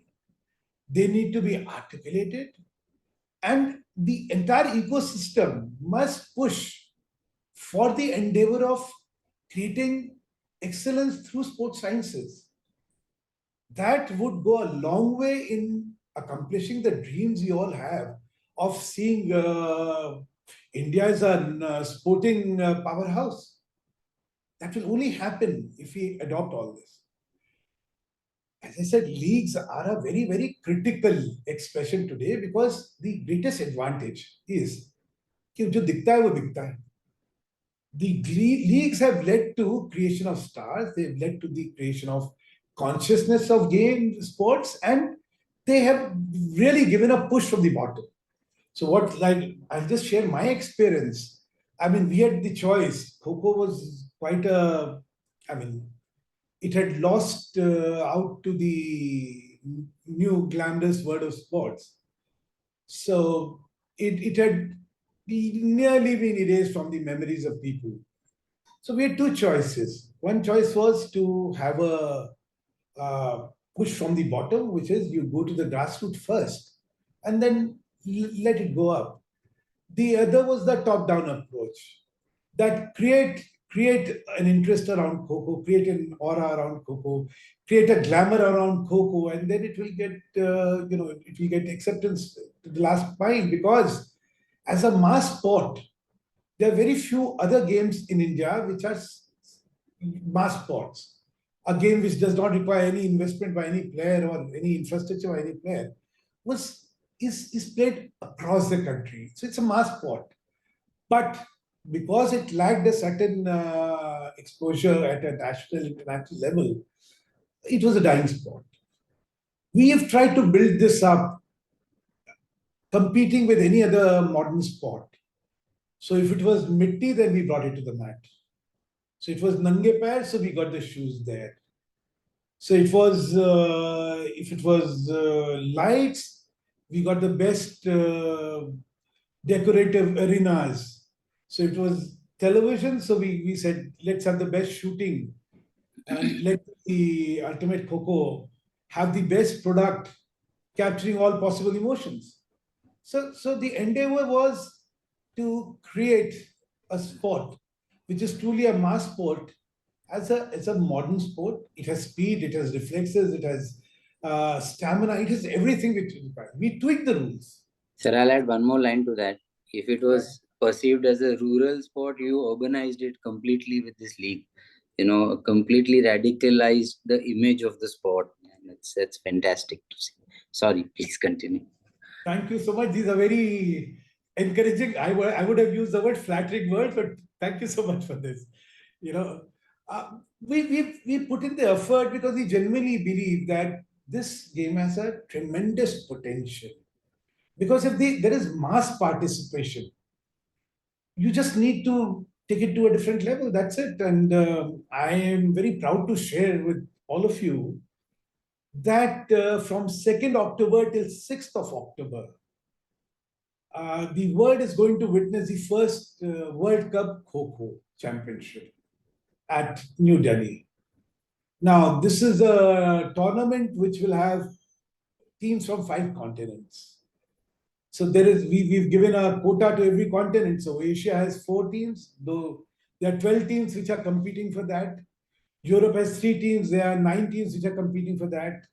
They need to be articulated, and the entire ecosystem must push for the endeavor of creating excellence through sports sciences. That would go a long way in accomplishing the dreams we all have of seeing India as a sporting powerhouse. That will only happen if we adopt all this. As I said, leagues are a very, very critical expression today, because the greatest advantage is कि जो दिखता है वो बिकता है. The leagues have led to creation of stars. They've led to the creation of consciousness of game sports, and they have really given a push from the bottom. So I'll just share my experience. I mean, we had the choice. Kho was quite it had lost out to the new glamorous world of sports. So it had nearly been erased from the memories of people. So we had 2 choices. One choice was to have a push from the bottom, which is you go to the grassroots first and then let it go up. The other was the top-down approach, that create an interest around Kho, create an aura around Kho, create a glamour around Kho, and then it will get it will get acceptance to the last mile, because as a mass sport, there are very few other games in India which are mass sports. A game which does not require any investment by any player or any infrastructure by any player is played across the country. So it's a mass sport. But because it lacked a certain exposure at a national, international level, it was a dying sport. We have tried to build this up, competing with any other modern sport. So if it was mitti, then we brought it to the mat. So it was nange pair, so we got the shoes there. So it was if it was lights, we got the best decorative arenas. So it was television, so we said, let's have the best shooting, and let the ultimate Kho have the best product, capturing all possible emotions. So the endeavor was to create a sport which is truly a mass sport as a modern sport. It has speed, it has reflexes, it has stamina, it has everything which is required. We tweak the rules. Sir, I'll add one more line to that. If it was perceived as a rural sport, you urbanized it completely with this league. Completely radicalized the image of the sport. And it's fantastic to see. Sorry, please continue. Thank you so much. These are very encouraging. I would have used the word flattering words, but thank you so much for this. We put in the effort because we genuinely believe that this game has a tremendous potential. Because if there is mass participation, you just need to take it to a different level. That's it. And I am very proud to share with all of you that from 2nd October till 6th of October, the world is going to witness the first World Cup Kho Championship at New Delhi. Now, this is a tournament which will have teams from 5 continents. So we've given a quota to every continent. So Asia has 4 teams, though there are 12 teams which are competing for that. Europe has 3 teams. There are 9 teams which are competing for that.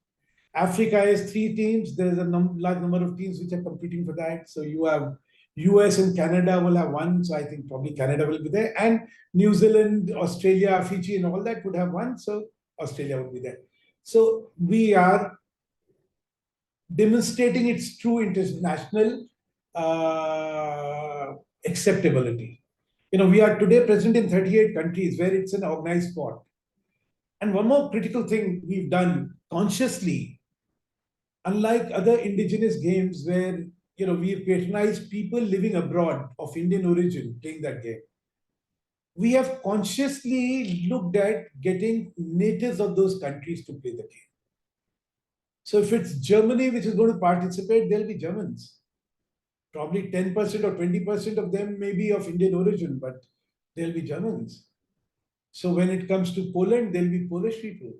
Africa has 3 teams. There is a large number of teams which are competing for that. So you have US and Canada will have 1. So I think probably Canada will be there. And New Zealand, Australia, Fiji, and all that would have 1. So Australia would be there. So we are demonstrating its true international acceptability. We are today present in 38 countries where it's an organized sport. And one more critical thing we've done consciously, unlike other indigenous games where we patronize people living abroad of Indian origin playing that game. We have consciously looked at getting natives of those countries to play the game. So if it's Germany which is going to participate, there'll be Germans. Probably 10% or 20% of them may be of Indian origin, but there'll be Germans. So when it comes to Poland, there'll be Polish people.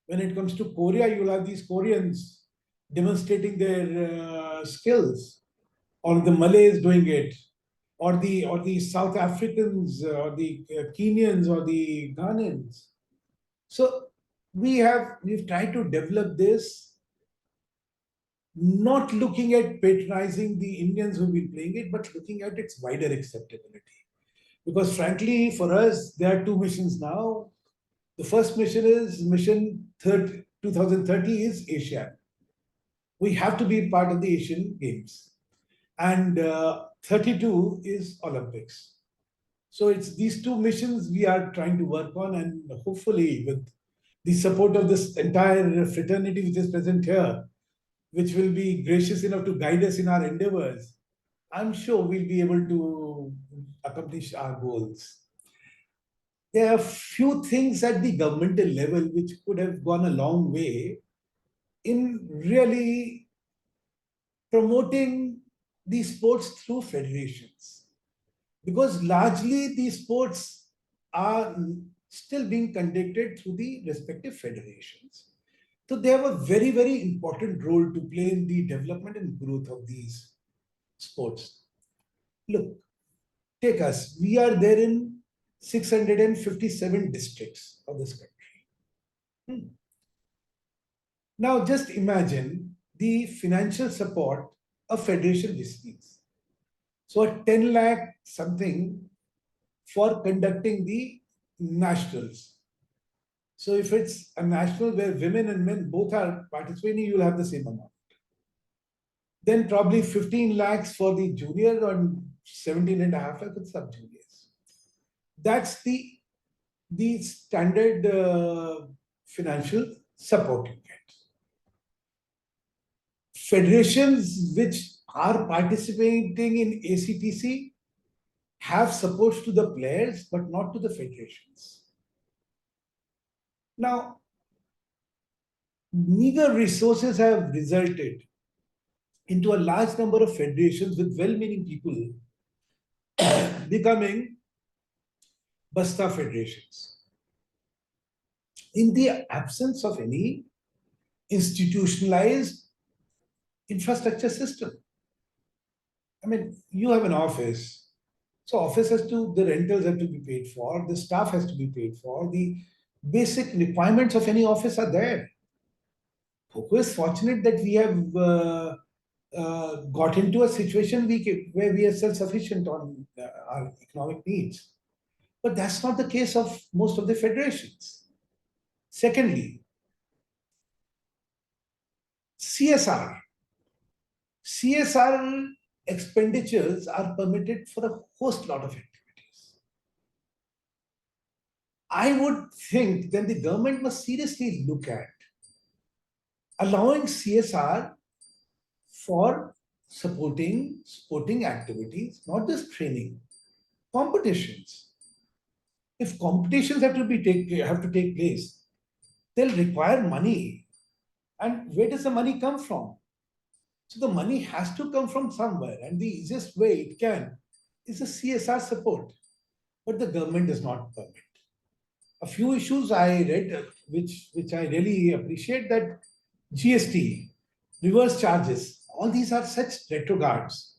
When it comes to Korea, you'll have these Koreans demonstrating their skills, or the Malays doing it, or the South Africans, or the Kenyans, or the Ghanaians. So we've tried to develop this, not looking at patronizing the Indians who've been playing it, but looking at its wider acceptability. Because frankly, for us, there are two missions now. The first mission is mission 2030 is Asia. We have to be part of the Asian Games. And 32 is Olympics. So it's these two missions we are trying to work on, and hopefully with the support of this entire fraternity which is present here, which will be gracious enough to guide us in our endeavors, I'm sure we'll be able to accomplish our goals. There are few things at the governmental level which could have gone a long way in really promoting these sports through federations. Because largely these sports are still being conducted through the respective federations. So they have a very, very important role to play in the development and growth of these sports. Look, take us. We are there in 657 districts of this country. Now just imagine the financial support a federation receives. So a 10 lakh something for conducting the nationals. So if it's a national where women and men both are participating, you'll have the same amount. Then probably 15 lakhs for the junior and 17.5 lakhs for the sub-juniors. That's the standard financial support you get. Federations which are participating in ACTC have supports to the players, but not to the federations. Now, meager resources have resulted into a large number of federations with well-meaning people becoming basta federations. In the absence of any institutionalized infrastructure system. I mean, you have an office. So office the rentals have to be paid for, the staff has to be paid for, the basic requirements of any office are there. Coco is fortunate that we have got into a situation where we are self-sufficient on our economic needs. But that's not the case of most of the federations. Secondly, CSR. CSR expenditures are permitted for a host lot of activities. I would think that the government must seriously look at allowing CSR for supporting sporting activities, not just training, competitions. If competitions have to take place, they'll require money. And where does the money come from? So the money has to come from somewhere, and the easiest way it can is a CSR support. But the government does not permit. A few issues I read, which I really appreciate, that GST, reverse charges, all these are such retrogrades.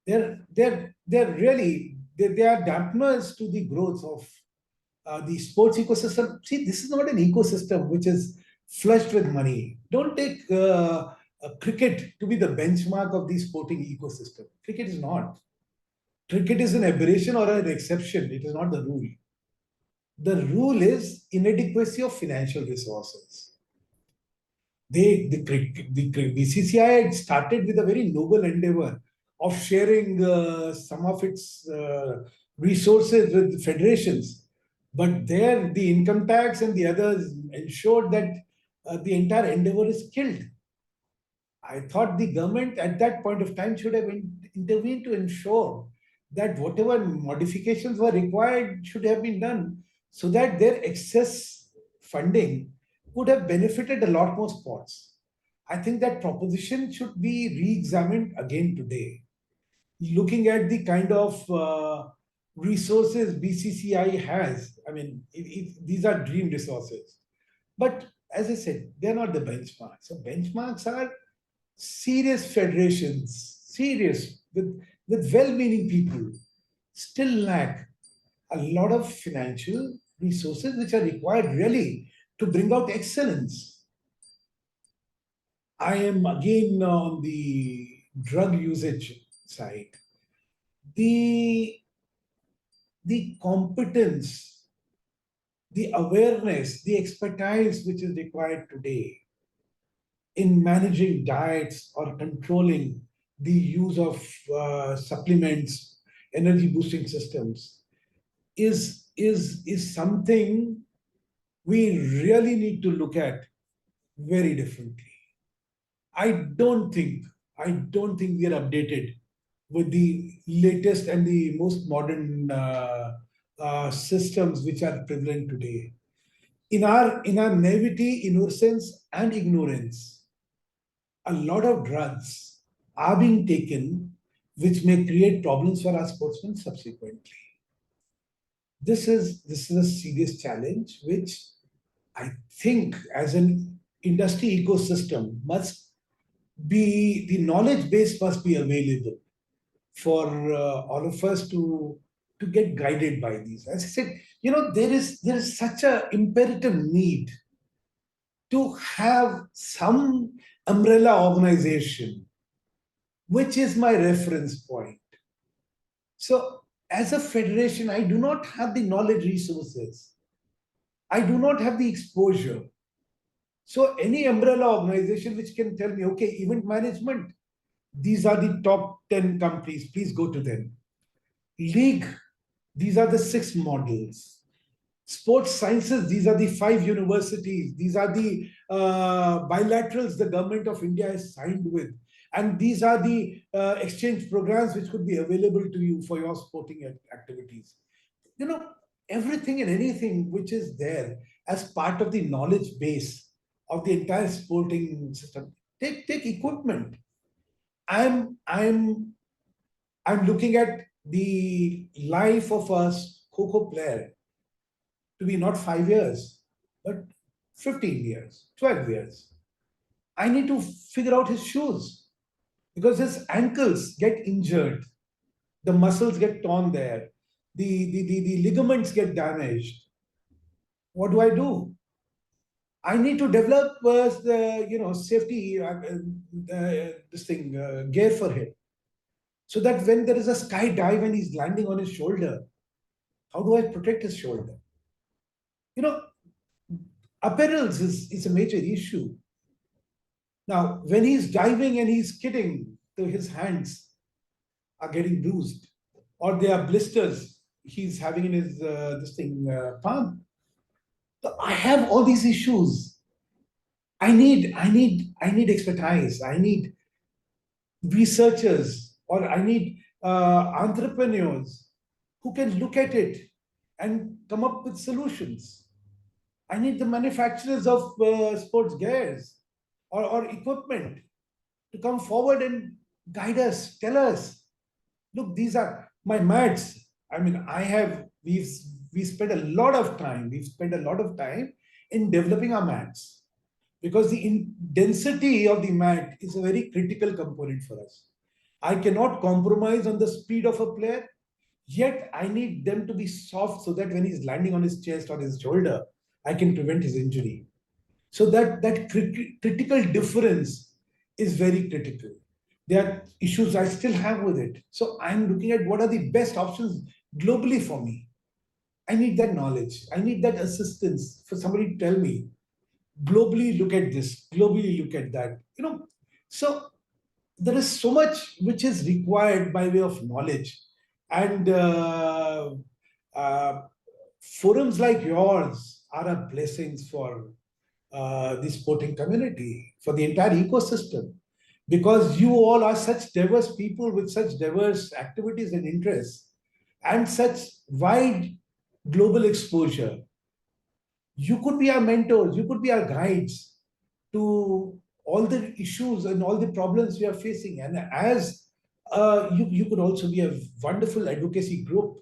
They're really dampeners to the growth of the sports ecosystem. See, this is not an ecosystem which is flushed with money. Don't take cricket to be the benchmark of the sporting ecosystem. Cricket is not. Cricket is an aberration or an exception. It is not the rule. The rule is inadequacy of financial resources. The BCCI had started with a very noble endeavor of sharing some of its resources with federations. But there, the income tax and the others ensured that the entire endeavor is killed. I thought the government at that point of time should have intervened to ensure that whatever modifications were required should have been done so that their excess funding would have benefited a lot more sports. I think that proposition should be re-examined again today. Looking at the kind of resources BCCI has, I mean, these are dream resources. But as I said, they're not the benchmarks. So benchmarks are serious federations, serious, with well-meaning people, still lack a lot of financial resources which are required really to bring out excellence. I am again on the drug usage side. The competence, the awareness, the expertise which is required today in managing diets or controlling the use of supplements, energy boosting systems is something we really need to look at very differently. I don't think we are updated with the latest and the most modern systems which are prevalent today. In our naivety, innocence, and ignorance, a lot of drugs are being taken which may create problems for our sportsmen subsequently. This is a serious challenge which I think as an industry ecosystem must be, the knowledge base must be available for all of us to get guided by these. As I said, there is such an imperative need to have some umbrella organization, which is my reference point. So as a federation, I do not have the knowledge resources. I do not have the exposure. So any umbrella organization which can tell me, okay, event management, these are the top 10 companies, please go to them. League, these are the 6 models. Sports sciences, these are the 5 universities. These are the bilaterals the government of India has signed with. And these are the exchange programs which could be available to you for your sporting activities. Everything and anything which is there as part of the knowledge base of the entire sporting system. Take equipment. I'm looking at the life of a Kho player to be not 5 years, but 15 years, 12 years. I need to figure out his shoes because his ankles get injured. The muscles get torn there. The ligaments get damaged. What do? I need to develop safety gear for him, so that when there is a skydive and he's landing on his shoulder, how do I protect his shoulder? Apparels is a major issue. Now, when he's diving and he's skidding, so his hands are getting bruised, or there are blisters he's having in his palm. So I have all these issues. I need expertise. I need researchers, or I need entrepreneurs who can look at it and come up with solutions. I need the manufacturers of sports gears or equipment to come forward and guide us, tell us, look, these are my mats. I mean, we spent a lot of time. We've spent a lot of time in developing our mats because the density of the mat is a very critical component for us. I cannot compromise on the speed of a player, yet I need them to be soft so that when he's landing on his chest or his shoulder, I can prevent his injury. So that critical difference is very critical. There are issues I still have with it. So I'm looking at what are the best options globally for me. I need that knowledge. I need that assistance for somebody to tell me, globally look at this, globally look at that. So there is so much which is required by way of knowledge. And forums like yours are a blessings for the sporting community, for the entire ecosystem. because you all are such diverse people with such diverse activities and interests and such wide global exposure. You could be our mentors, you could be our guides to all the issues and all the problems we are facing. And as you could also be a wonderful advocacy group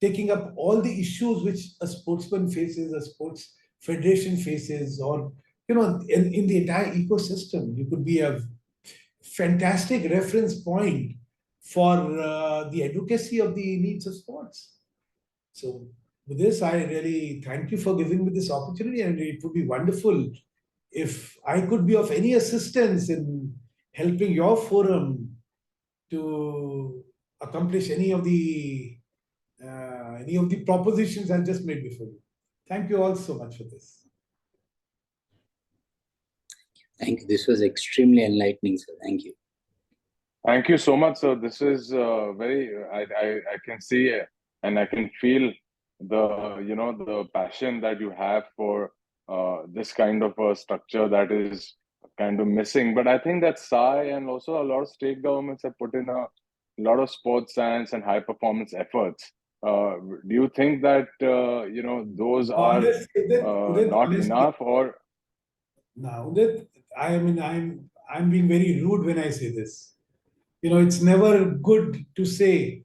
taking up all the issues which a sportsman faces, a sports federation faces, or in the entire ecosystem. You could be a fantastic reference point for the advocacy of the needs of sports. So with this, I really thank you for giving me this opportunity, and it would be wonderful if I could be of any assistance in helping your forum to accomplish any of the propositions I just made before you. Thank you all so much for this. Thank you. This was extremely enlightening, sir. Thank you. Thank you so much, sir. This is very. I can see and I can feel the passion that you have for this kind of a structure that is kind of missing. But I think that SAI and also a lot of state governments have put in a lot of sports science and high performance efforts. Do you think that those are Udit, not honestly, enough, or? now that I'm being very rude when I say this. It's never good to say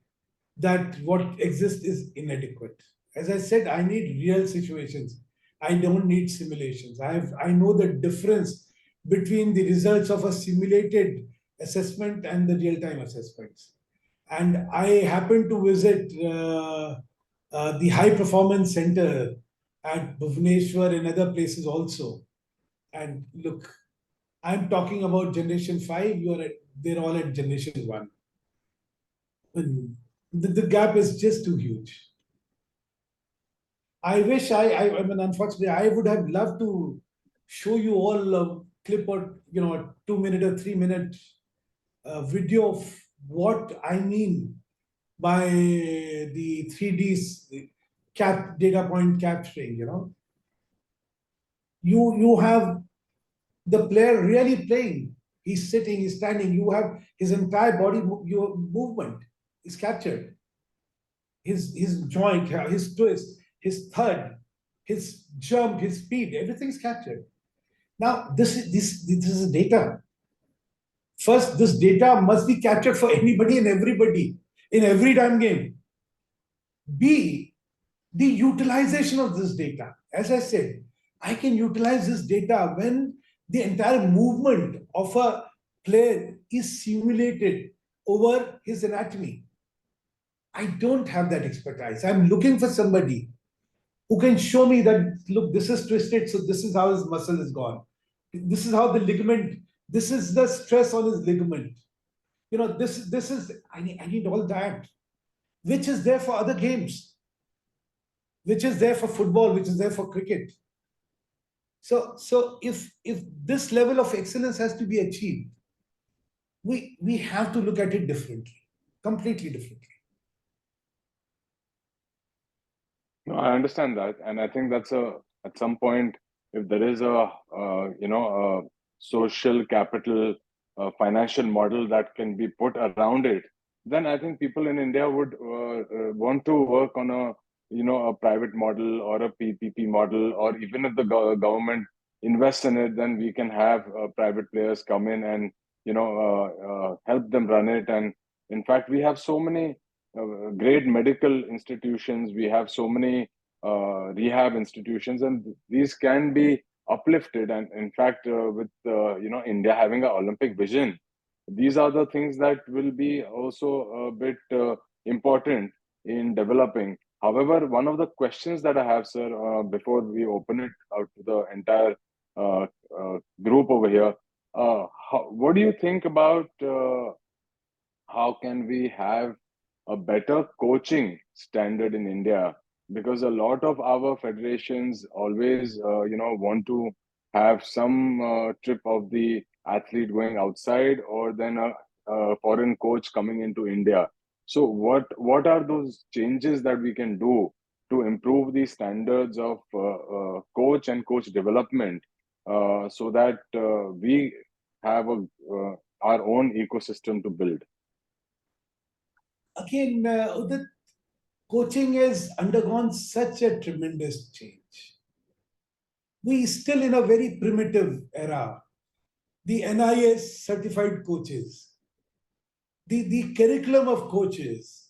that what exists is inadequate. As I said, I need real situations. I don't need simulations. I know the difference between the results of a simulated assessment and the real-time assessments. And I happened to visit the High Performance Center at Bhubaneswar and other places also. And look, I'm talking about Generation 5, they're all at Generation 1. And the gap is just too huge. I wish I mean, unfortunately, I would have loved to show you all a clip or, a 2-minute or 3-minute video of what I mean by the 3Ds, the data point capturing, You have the player really playing. He's sitting, he's standing. You have his entire body, your movement is captured. His joint, his twist, his thud, his jump, his speed, everything's captured. Now, this is data. First, this data must be captured for anybody and everybody in every damn game. B, the utilization of this data. As I said, I can utilize this data when the entire movement of a player is simulated over his anatomy. I don't have that expertise. I'm looking for somebody who can show me that, look, this is twisted, so this is how his muscle is gone. This is how the ligament, this is the stress on his ligament. This is, I need all that, which is there for other games, which is there for football, which is there for cricket. So if this level of excellence has to be achieved, we have to look at it differently, completely differently. No, I understand that, and I think that's at some point, if there is a social capital, financial model that can be put around it, then I think people in India would want to work on a private model or a PPP model, or even if the government invests in it, then we can have private players come in and help them run it. And in fact, we have so many great medical institutions. We have so many rehab institutions, and these can be uplifted. And in fact, with India having an Olympic vision, these are the things that will be also a bit important in developing. However, one of the questions that I have, sir, before we open it out to the entire group over here, what do you think about how can we have a better coaching standard in India? Because a lot of our federations always, want to have some trip of the athlete going outside, or then a foreign coach coming into India. So what are those changes that we can do to improve the standards of coach and coach development, so that we have our own ecosystem to build? Again, Udit, coaching has undergone such a tremendous change. We still in a very primitive era. The NIS certified coaches, the curriculum of coaches,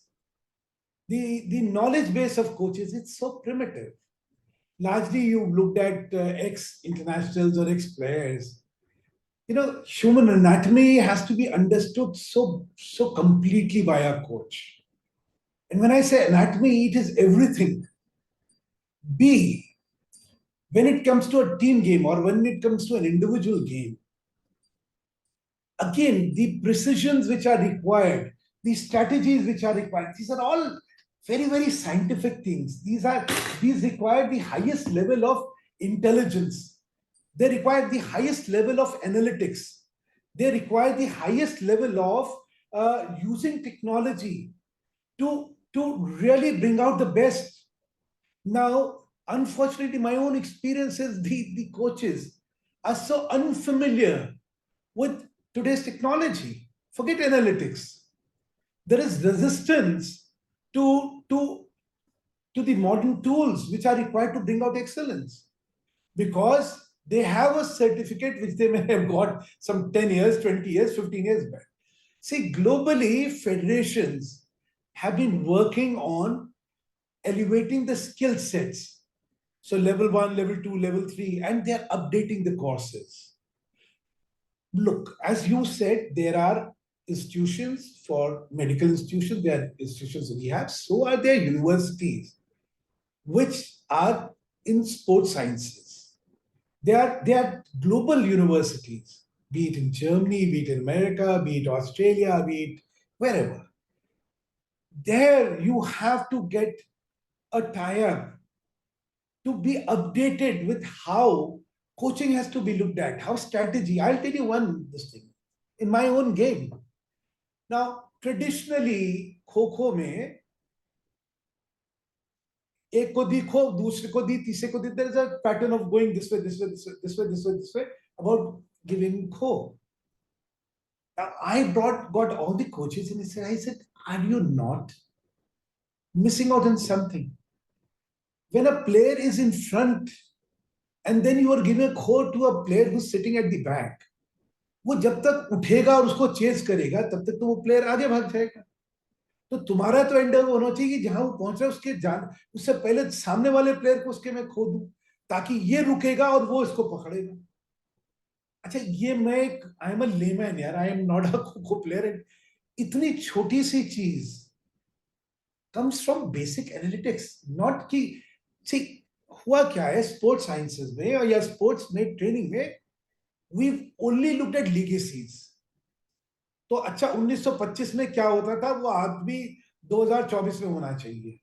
the knowledge base of coaches, it's so primitive. Largely, you looked at ex-internationals or ex-players. You know, human anatomy has to be understood so completely by a coach. And when I say anatomy, it is everything. B, when it comes to a team game or when it comes to an individual game, again, the precisions which are required, the strategies which are required, these are all very, very scientific things. These require the highest level of intelligence. They require the highest level of analytics. They require the highest level of using technology to really bring out the best. Now, unfortunately, my own experience is the coaches are so unfamiliar with today's technology. Forget analytics. There is resistance to the modern tools which are required to bring out excellence, because they have a certificate which they may have got some 10 years, 20 years, 15 years back. See, globally, federations have been working on elevating the skill sets. So level 1, level 2, level 3, and they're updating the courses. Look, as you said, there are institutions for medical institutions, there are institutions we have, so are there universities which are in sports sciences. They are global universities, be it in Germany, be it in America, be it Australia, be it wherever. There you have to get a tie-up to be updated with how coaching has to be looked at, how strategy. I'll tell you this thing in my own game. Now, traditionally, Kho mein, ek ko dikho, dusre ko di, tisre ko di. There is a pattern of going this way, this way, this way, this way, this way, this way, about giving Kho. Now, I got all the coaches and I said, are you not missing out on something? When a player is in front and then you are giving a Kho to a player who's sitting at the back, वो जब तक उठेगा और उसको chess करेगा तब तक तो वो प्लेयर आगे भाग जाएगा. तो तुम्हारा तो एंडर होना चाहिए कि जहां वो पहुंच रहा है उसके उससे पहले सामने वाले प्लेयर को उसके मैं खो दूं ताकि ये रुकेगा और वो इसको पकड़ेगा. अच्छा, ये मैं आई एम अ लेमैन यार, आई एम नॉट अ खो प्लेयर. इतनी छोटी सी चीज comes from basic analytics, not कि see हुआ क्या है स्पोर्ट्स साइंसेस में और या स्पोर्ट्स में ट्रेनिंग में, we've only looked at legacies. तो अच्छा 1925 में क्या होता था वो आज भी 2024 में होना चाहिए,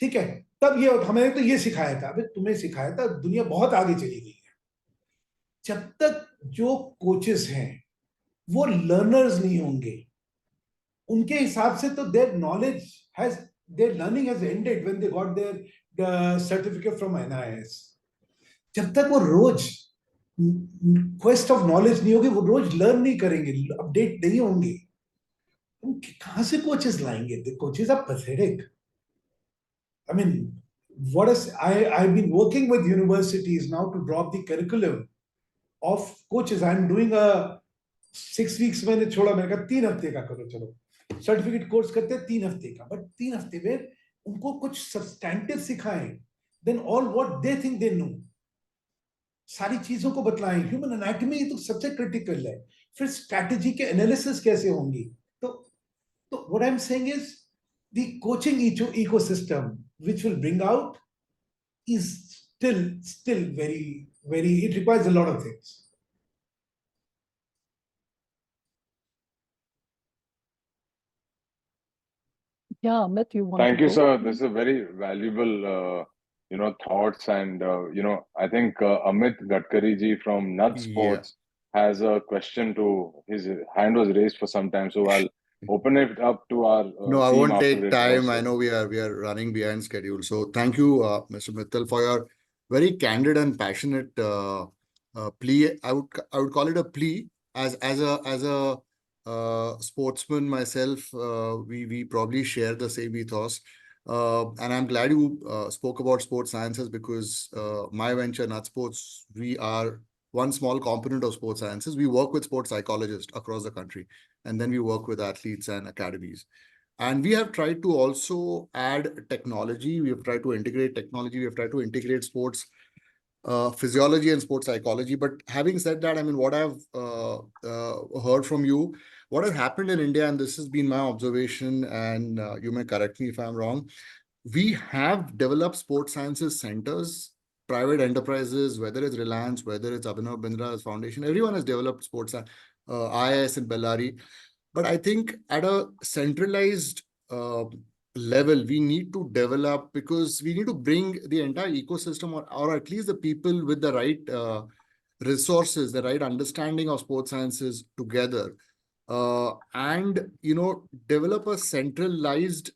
ठीक है. तब ये हमें तो ये सिखाया था, अबे तुम्हें सिखाया था, दुनिया बहुत आगे चली गई है. जब तक जो कोचेस हैं वो लर्नर्स नहीं होंगे, उनके हिसाब से तो their learning has ended when they got their certificate from NIS. जब तक वो रोज क्वेस्ट ऑफ नॉलेज नहीं होगी, वो रोज लर्न नहीं करेंगे, अपडेट नहीं होंगे, कहां से कोचेस लाएंगे? The coaches are pathetic. I mean, I've been working with universities now to drop the curriculum of coaches. I'm doing a 6 weeks मैंने छोड़ा, मैंने कहा 3 हफ्ते का करो, चलो सर्टिफिकेट कोर्स करते हैं 3 हफ्ते का, बट 3 हफ्ते में उनको कुछ सब्सटैंटिव सिखाएं, then all what they think they know, सारी चीजों को बतलाएं. ह्यूमन एनाटॉमी तो सबसे क्रिटिकल है, फिर स्ट्रैटेजी के एनालिसिस कैसे होंगी. तो what I am saying is the coaching ecosystem which will bring out is still very, it requires a lot of things. Yeah, Amit, you want Thank to you, go? sir. This is a very valuable, thoughts, and I think Amit Gadkari ji from Nut Sports has a question to. His hand was raised for some time, so I'll open it up to our No, I team won't after take it time. I also. know we are running behind schedule. So thank you, Mr. Mittal, for your very candid and passionate plea. I would call it a plea as a sportsman myself, we probably share the same ethos. And I'm glad you spoke about sports sciences, because my venture, Nut Sports, we are one small component of sports sciences. We work with sports psychologists across the country, and then we work with athletes and academies. And we have tried to also add technology. We have tried to integrate technology. We have tried to integrate sports physiology and sports psychology. But having said that, I mean, what I've heard from you, what has happened in India, and this has been my observation, and you may correct me if I'm wrong, we have developed sports sciences centers, private enterprises, whether it's Reliance, whether it's Abhinav Bindra's foundation, everyone has developed sports, IIS in Bellary. But I think at a centralized level, we need to develop, because we need to bring the entire ecosystem, or at least the people with the right resources, the right understanding of sports sciences together, and develop a centralized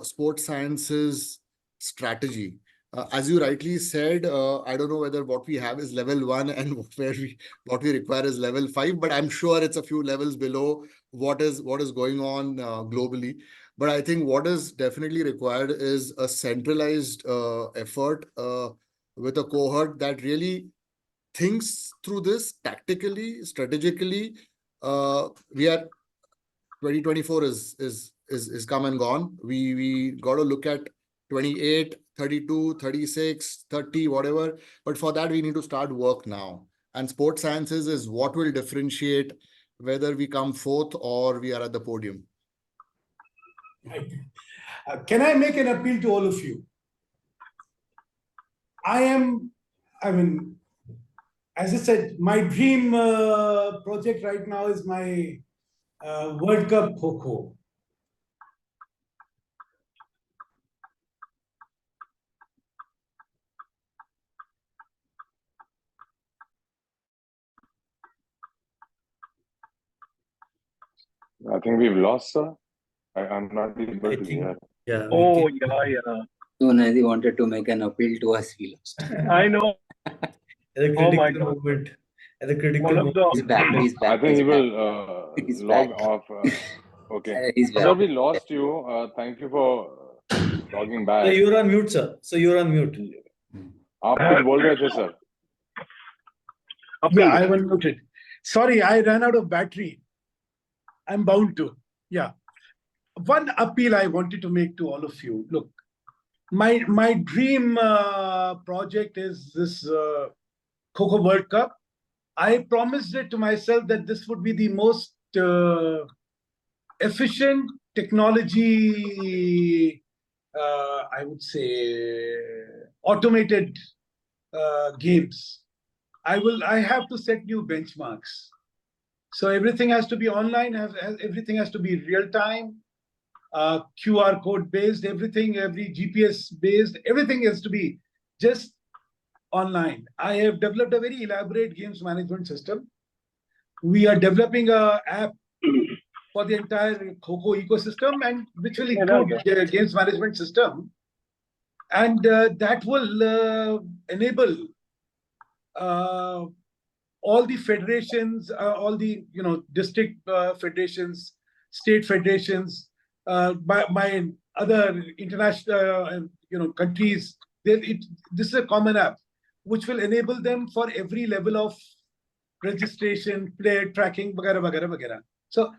sports sciences strategy. As you rightly said, I don't know whether what we have is level 1 and what we require is level 5, but I'm sure it's a few levels below what is going on globally. But I think what is definitely required is a centralized effort with a cohort that really thinks through this tactically, strategically. We are 2024 is come and gone. We got to look at 28, 32, 36, 30, whatever. But for that, we need to start work now. And sports sciences is what will differentiate whether we come fourth or we are at the podium. Right. Can I make an appeal to all of you? I mean, as I said, my dream project right now is my World Cup Kho-Kho. I think we've lost, sir. I'm not able to hear. Yeah. Oh, yeah. Soon as he wanted to make an appeal to us, we lost. I know. At the Oh my critical God. moment. At the critical One of moment. the He's back. He's back. I think he's he back. will He's log back. off. Okay. He's back. Sir, we lost you. Thank you for logging So back. you're on mute, sir. So you're on mute. आप कुछ बोल रहे थे, sir? Yeah, I unmuted. Sorry, I ran out of battery. I'm bound to. Yeah. One appeal I wanted to make to all of you. Look, my dream project is this Kho-Kho World Cup. I promised it to myself that this would be the most efficient technology, I would say, automated games. I have to set new benchmarks. So everything has to be online, everything has to be real time, QR code based, everything, every GPS based, everything has to be just online. I have developed a very elaborate games management system. We are developing an app for the entire Kho-Kho ecosystem, and which will include the games management system. And that will enable all the federations, all the district federations, state federations, by other international countries. This is a common app which will enable them for every level of registration, player tracking, vagara, vagara, vagara. So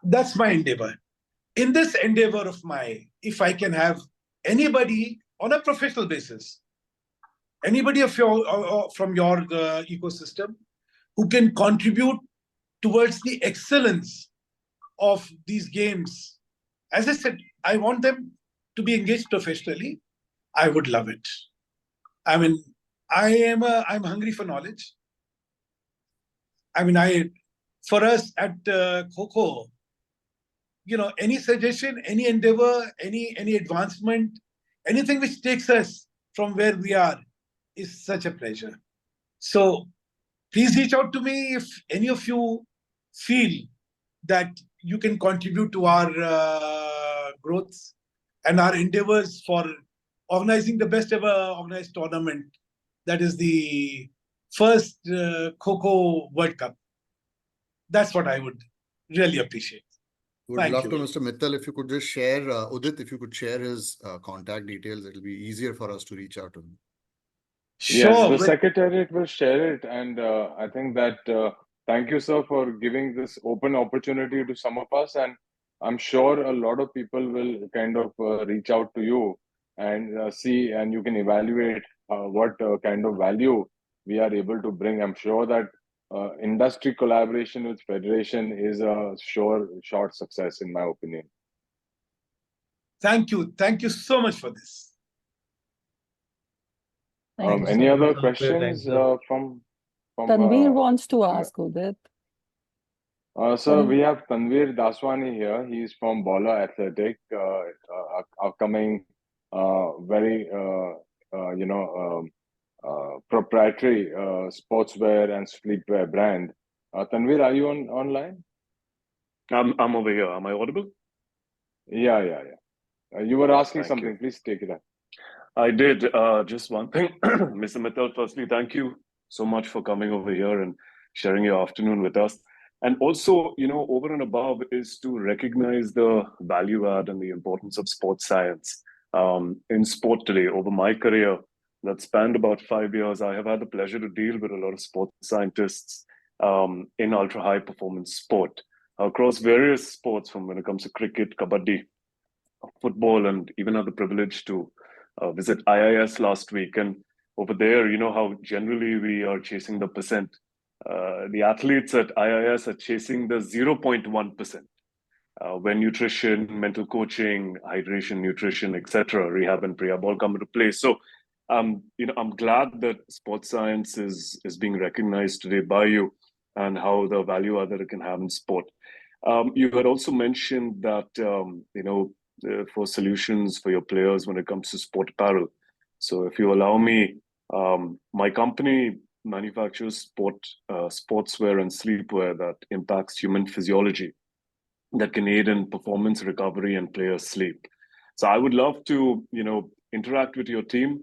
that's my endeavor. In this endeavor of mine, if I can have anybody on a professional basis, anybody of from your ecosystem who can contribute towards the excellence of these games, as I said, I want them to be engaged professionally. I would love it. I mean, I'm hungry for knowledge. I mean, for us at Kho-Kho, any suggestion, any endeavor, any advancement, anything which takes us from where we are is such a pleasure. So please reach out to me if any of you feel that you can contribute to our growth and our endeavors for organizing the best ever organized tournament. That is the first Kho-Kho World Cup. That's what I would really appreciate. Would Thank love you to, very Mr. Mittal, if you could just share, Udit, if you could share his contact details, it'll be easier for us to reach out to him. Yes, Sure. the Secretariat will share it, and I think that thank you, sir, for giving this open opportunity to some of us, and I'm sure a lot of people will kind of reach out to you and see, and you can evaluate what kind of value we are able to bring. I'm sure that industry collaboration with Federation is a short success, in my opinion. Thank you. Thank you so much for this. Thank you Any so other much. questions from Tanvir wants to ask, Udit. Sir, we have Tanvir Daswani here. He's from Bowler Athletic, upcoming very proprietary sportswear and sleepwear brand. Tanvir, are you online? I'm over here. Am I audible? Yeah. You were asking Thank something. you. Please take it up. I did. Just one thing, Mr. Mittal. Firstly, thank you so much for coming over here and sharing your afternoon with us. And also, over and above is to recognize the value add and the importance of sports science in sport today. Over my career, that spanned about 5 years, I have had the pleasure to deal with a lot of sports scientists in ultra high performance sport across various sports, from when it comes to cricket, kabaddi, football, and even had the privilege to visit IIS last week. And over there, you know how generally we are chasing the percent. The athletes at IIS are chasing the 0.1%. When nutrition, mental coaching, hydration, nutrition, etc., rehab and prehab all come into play. So, I'm glad that sports science is being recognized today by you, and how the value add that it can have in sport. You had also mentioned that for solutions for your players when it comes to sport apparel. So, if you allow me, my company manufactures sportswear and sleepwear that impacts human physiology, that can aid in performance recovery and player sleep. So I would love to, interact with your team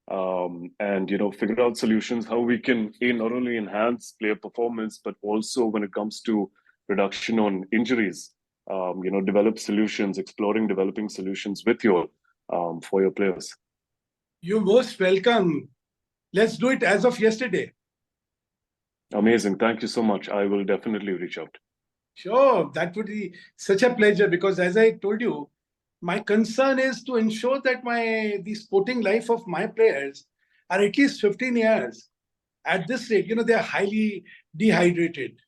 and, figure out solutions how we can not only enhance player performance, but also when it comes to reduction on injuries, developing solutions with you for your players. You're most welcome. Let's do it as of yesterday. Amazing. Thank you so much. I will definitely reach out. Sure, that would be such a pleasure, because as I told you, my concern is to ensure that the sporting life of my players are at least 15 years. At this rate, they are highly dehydrated,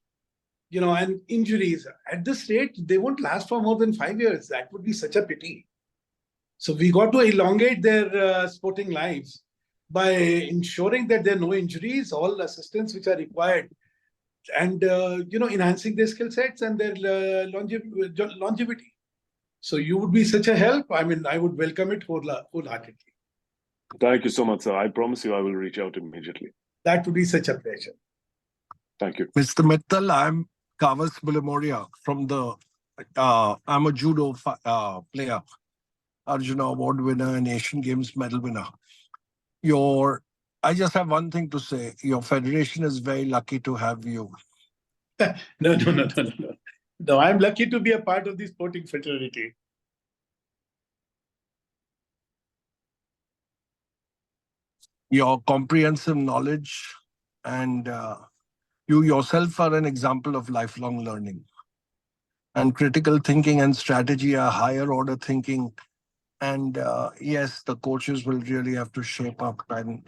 and injuries. At this rate, they won't last for more than 5 years. That would be such a pity. So we got to elongate their sporting lives by ensuring that there are no injuries, all assistance which are required, and enhancing their skill sets and their longevity. So you would be such a help. I mean, I would welcome it wholeheartedly. Thank you so much, sir. I promise you I will reach out immediately. That would be such a pleasure. Thank you. Mr. Mittal, I'm Kavas Bulemoria from I'm a judo player, Arjuna Award winner and Asian Games medal winner. I just have one thing to say. Your federation is very lucky to have you. No. No, I'm lucky to be a part of the sporting fraternity. Your comprehensive knowledge and you yourself are an example of lifelong learning. And critical thinking and strategy are higher order thinking. And yes, the coaches will really have to shape up. And,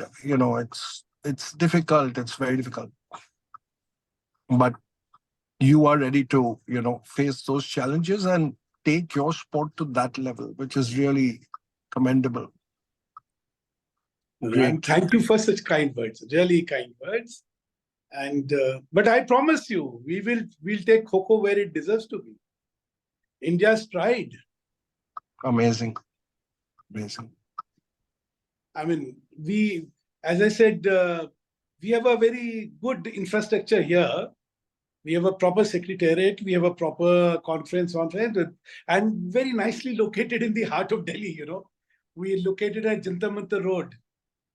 it's difficult. It's very difficult. But you are ready to, face those challenges and take your sport to that level, which is really commendable. Great. Thank you for such kind words, really kind words. And but I promise you, we'll take Kho where it deserves to be. India's pride. Amazing. I mean, as I said, we have a very good infrastructure here. We have a proper secretariat. We have a proper conference and very nicely located in the heart of Delhi. We are located at Jantar Mantar Road,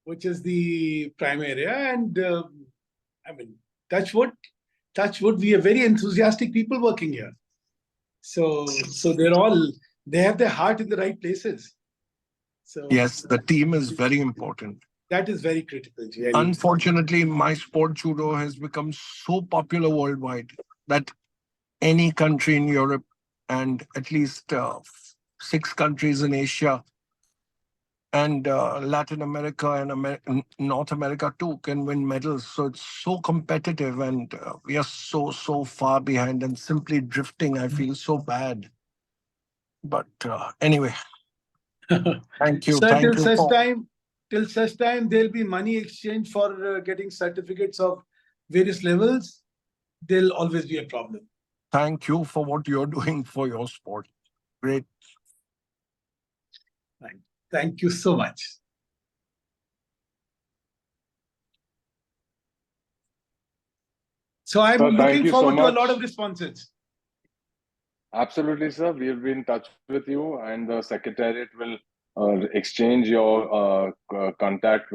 which is the prime area. And touch wood, touch wood, we are very enthusiastic people working here. So they have their heart in the right places. So Yes, the team is very important. that is very critical. Unfortunately, my sport judo has become so popular worldwide that any country in Europe and at least 6 countries in Asia and Latin America and North America too can win medals. So it's so competitive, and we are so far behind and simply drifting. I feel so bad. But anyway, thank you. So Thank you. till such time, there'll be money exchange for getting certificates of various levels. There'll always be a problem. Thank you for what you're doing for your sport. Great. Thank you so much. So I'm Sir, thank looking you so forward to a lot much. of responses. Absolutely, sir. We'll be in touch with you, and the Secretariat will exchange your contact with